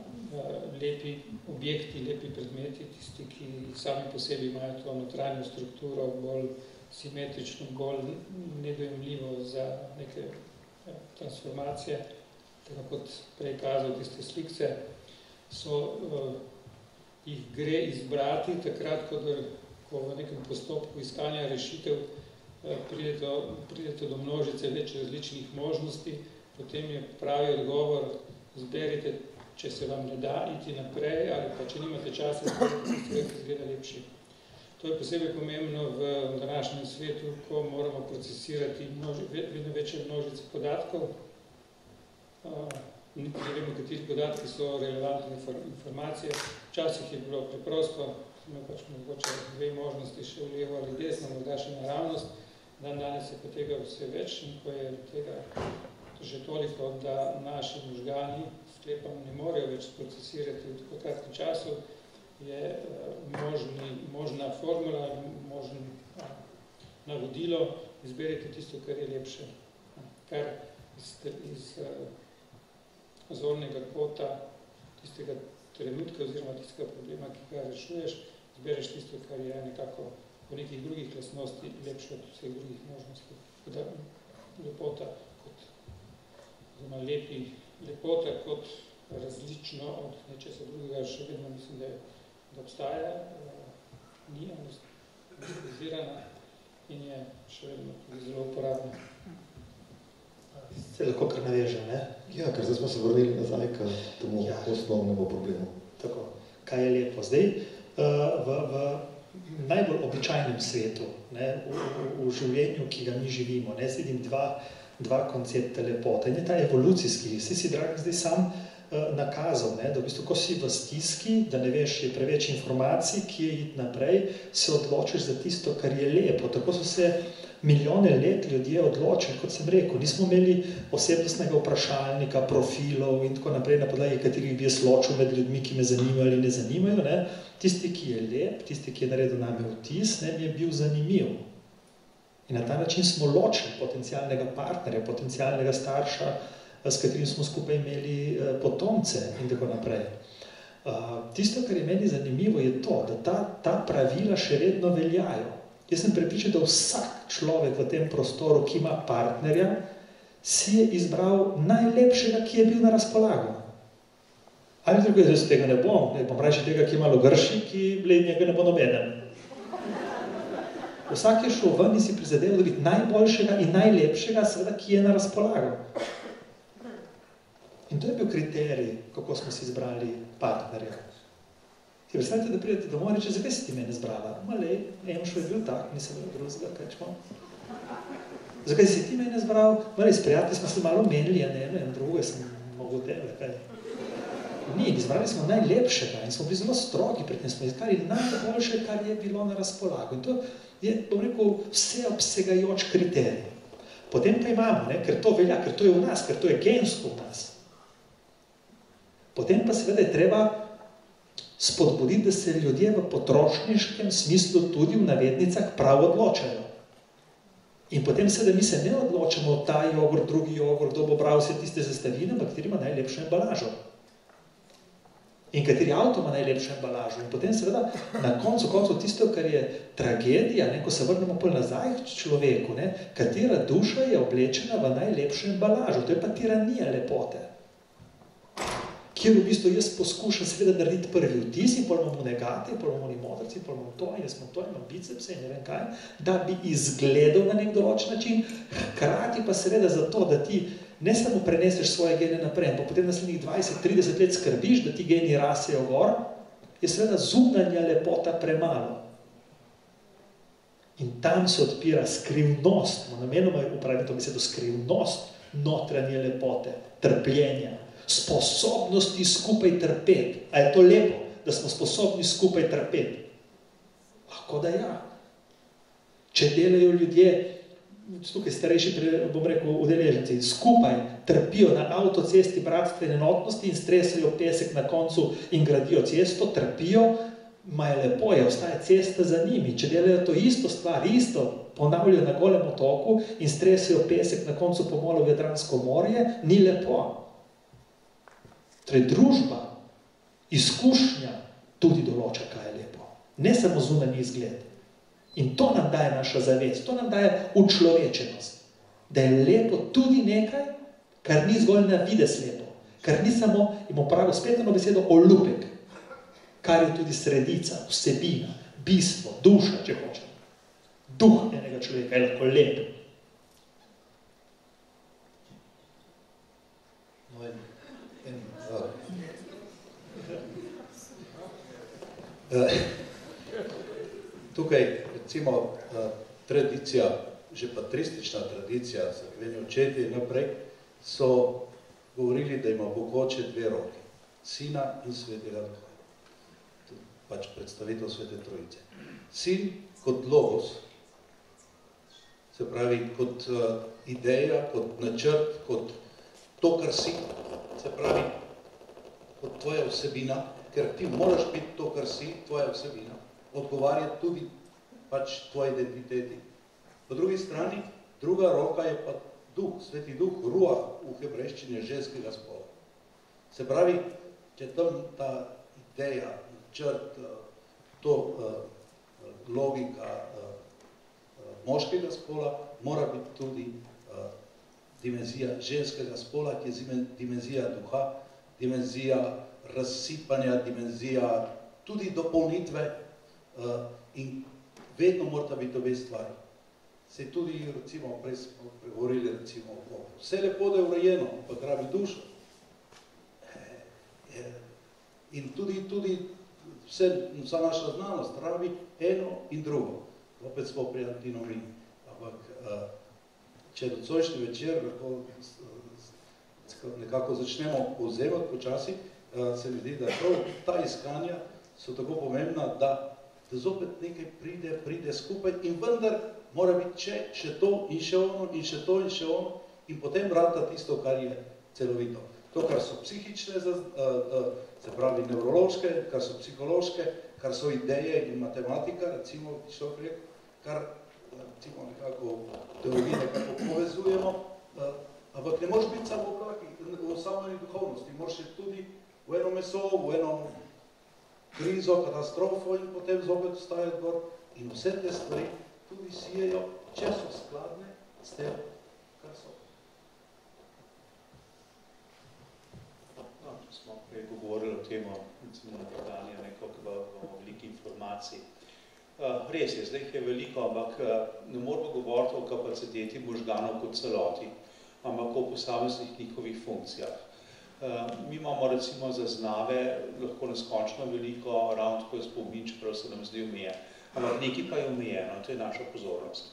lepi objekti, lepi predmeti, tisti, ki sami po sebi imajo to notranjo strukturo, bolj simetrično, bolj nedojemljivo za neke transformacije, tako kot prej kazal tiste slikce, jih gre izbrati takrat, ko v nekem postopku iskanja rešitev pridete do množice več različnih možnosti, potem je pravi odgovor, izberite, če se vam ne da iti naprej, ali pa če nimate časa, ki izgleda lepši. To je posebej pomembno v današnjem svetu, ko moramo procesirati vedno večje množice podatkov. Ne vemo, kateri podatki so relevantne informacije. Včasih je bilo preprosto, smo pač mogoče dve možnosti, še v levo ali desno, morda še naravnost. Danes je pa tega vse več in ko je tega že toliko, da naši možgani, sklepam, ne morejo več procesirati v tako kratkem času, je možna formula, možno navodilo, izberite tisto, kar je lepše. Kar iz zornega kota, tistega trenutka oziroma tistega problema, ki ga rešuješ, izbereš tisto, kar je nekako po nekih drugih lastnosti lepše od vseh drugih možnosti. Da lepota kot različno od nečesa drugega še vedno mislim, da obstaja, ni analizirana in je še vedno tudi zelo uporabna. Se lahko kar navežem, ne? Ja, ker zdaj smo se vrnili nazaj k tomu osnovnemu problemu. Tako, kaj je lepo? Zdaj, v najbolj običajnem svetu, ne, v življenju, ki ga mi živimo, ne, vidim dva koncepta lepote. In je ta evolucijski. Si Dragan zdaj sam nakazal, ne, da v bistvu, ko si v stiski, da ne veš, je preveč informacij, ki je iti naprej, se odločiš za tisto, kar je lepo. Tako so se milijone let ljudje odločili, kot sem rekel. Nismo imeli osebnostnega vprašalnika, profilov in tako naprej, na podlagi katerih bi jaz ločil med ljudmi, ki me zanimajo ali ne zanimajo. Ne. Tisti, ki je lep, tisti, ki je naredil name vtis, ne, mi je bil zanimiv. In na ta način smo ločili potencialnega partnerja, potencialnega starša, s katerim smo skupaj imeli potomce in tako naprej. Tisto, kar je meni zanimivo, je to, da ta pravila še vedno veljajo. Jaz sem prepričan, da vsak človek v tem prostoru, ki ima partnerja, si je izbral najlepšega, ki je bil na razpolago. Ali drugo, jaz tega ne bom reči tega, ki je malo grši, ki njega ne bo nobeden. Vsak je šel ven in si prizadeval dobiti najboljšega in najlepšega, seveda, ki je na razpolago. In to je bil kriterij, kako smo si izbrali partnerja. Si predstavljate, da pridete domov in reče, zakaj si ti mene izbrala? Malej, Emšo je bil tak, nisem bil drugega, kaj čemo. Zakaj si ti mene izbral? Malej, s prijatelji smo se malo menili, a ne, in druge sem mogel tebe, kaj. Ni, izbrali smo najlepšega in smo bili zelo strogi, pred tem smo izbrali najboljše, kar je bilo na razpolago. In to je, bom rekel, vseobsegajoč kriterij. Potem pa imamo, ne, ker to velja, ker to je v nas, ker to je gensko v nas. Potem pa seveda je treba spodbuditi, da se ljudje v potrošniškem smislu tudi v navednicah prav odločajo. In potem seveda mi se ne odločamo ta jogurt, drugi jogurt, kdo bo bral vse tiste sestavine, ampak kateri ima najlepšo embalažo. In kateri avto ima najlepšo embalažo. In potem seveda na koncu tisto, kar je tragedija, ne, ko se vrnemo pol nazaj k človeku, ne, katera duša je oblečena v najlepšo embalažo. To je pa tiranija lepote. Kjer v bistvu jaz poskušam seveda narediti prvi vtis in pol imamo negate, pol imamo modrci, pol imamo to, in jaz imam to, imam bicepse in ne vem kaj, da bi izgledal na nek določen način, hkrati pa seveda zato, da ti ne samo preneseš svoje gene naprej, pa potem naslednjih 20-30 let skrbiš, da ti geni rasejo gor, je seveda zunanja lepota premalo. In tam se odpira skrivnost, namenoma upravim to besedo, skrivnost notranje lepote, trpljenja, sposobnosti skupaj trpeti. A je to lepo, da smo sposobni skupaj trpeti? Lahko da ja. Če delajo ljudje tukaj starejši, bom rekel, udeleženci, skupaj trpijo na avtocesti bratstvene enotnosti in stresajo pesek na koncu in gradijo cesto, trpijo, ma je lepo, je, ostaje cesta za njimi. Če delajo to isto stvar, isto ponavljajo na Golem otoku in stresajo pesek na koncu pomola v Jadransko morje, ni lepo. Torej, družba, izkušnja tudi določa, kaj je lepo. Ne samo zunanji izgled. In to nam daje naša zavest, to nam daje učlovečenost. Da je lepo tudi nekaj, kar ni zgolj na videz lepo. Kar ni samo, imamo pravo spet eno besedo, olupek. Kar je tudi sredica, vsebina, bistvo, duša, če hočem. Duh enega človeka je lahko lep. Tukaj, recimo, tradicija, že patristična tradicija, crkveni očeti naprej, so govorili, da ima Bog Oče dve roki, Sina in Svetega Duha. Pač predstavitev Svete Trojice. Sin kot logos, se pravi kot ideja, kot načrt, kot to, kar si, se pravi kot tvoja vsebina, ker ti moraš biti to, kar si, tvoja vsebina, odgovarjati tudi pač tvoji identiteti. Po drugi strani, druga roka je pa duh, Sveti Duh, ruah v hebrejščini ženskega spola. Se pravi, če tam ta ideja, črt, to logika moškega spola, mora biti tudi dimenzija ženskega spola, ki je dimenzija duha, dimenzija razsipanja, dimenzija tudi dopolnitve in vedno morata biti obe stvari. Se tudi, recimo, prej smo pregovorili, recimo, vse lepo, da je urejeno, ampak rabi dušo. In tudi vsa naša znanost rabi eno in drugo. Opet smo pri antinomiji. Ampak, če docojšnji večer nekako začnemo povzemati počasi, se mi zdi, da prav ta iskanja so tako pomembna, da zopet nekaj pride skupaj in vendar mora biti še to in še ono in še to in še ono in potem vrata tisto, kar je celovito. To, kar so psihične, se pravi nevrološke, kar so psihološke, kar so ideje in matematika, recimo, kar recimo nekako teorije nekako povezujemo, ampak ne moreš biti samo v samoj duhovnosti, moraš tudi v eno meso, v eno krizo, katastrofo in potem zopet vstajati gor in vse te stvari tudi sijejo, če so skladne s tem, kar so. No, če smo prej govorili o temo, recimo napadanja nekako v veliki informaciji. Res je, zdaj je veliko, ampak ne moramo govoriti o kapaciteti možganov kot celoti, ampak o posameznih njihovih funkcijah. Mi imamo recimo zaznave, lahko neskončno veliko, ravno tako je spomin, čeprav se nam zdi omejen. Ampak nekaj pa je omejeno, to je naša pozornost.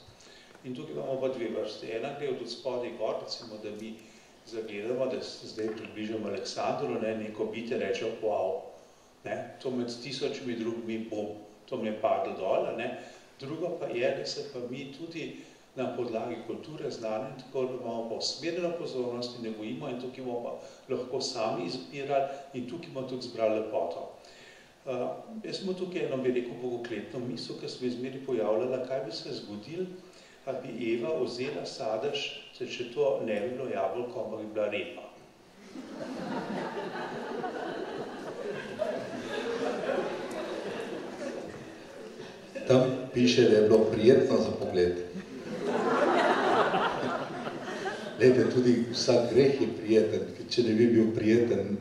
In tukaj imamo pa dve vrste. Ena gre od spodaj gor, recimo, da mi zagledamo, da se zdaj približamo Aleksandru, neko bite reče, wow, to med tisočimi drugimi bom, to mi je padlo dol. Drugo pa je, da se pa mi tudi na podlagi kulture, znanja in tako, da imamo pa usmerjeno pozornost in negojimo in tukaj bomo pa lahko sami izbirali in tukaj bomo tudi zbrali lepoto. Jaz smo tukaj eno, bi rekel, bogokletno misel, ki smo izmeri pojavljala, kaj bi se zgodilo, a bi Eva vzela sadež, če to ne bi bilo jabolko, ampak bi bila repa. Tam piše, da je bilo prijetno za pogled. Glede, tudi vsak greh je prijeten, če ne bi bil prijeten.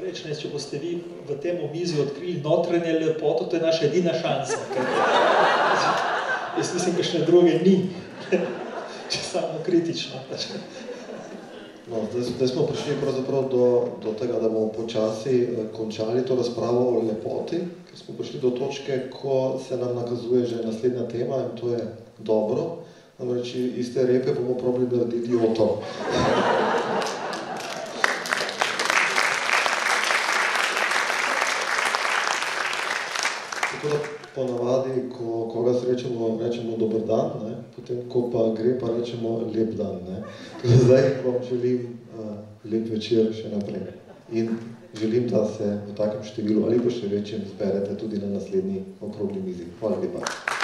Rečne, če boste vi v tem omizju odkrili notranje lepoto, to je naša edina šansa. Jaz mislim, kakšne druge ni. Če samo kritično. No, zdaj smo prišli pravzaprav do tega, da bomo počasi končali to razpravo o lepoti, ker smo prišli do točke, ko se nam nakazuje že naslednja tema in to je dobro. namreč iz te repe bomo probali narediti joto. Tako da ponavadi, ko koga srečamo, rečemo dober dan, ne? Potem, ko pa gre, pa rečemo lep dan. Ne? Tako zdaj vam želim lep večer še naprej. In želim, da se v takem številu ali pa še večjem zberete tudi na naslednji okrogli mizi. Hvala lepa.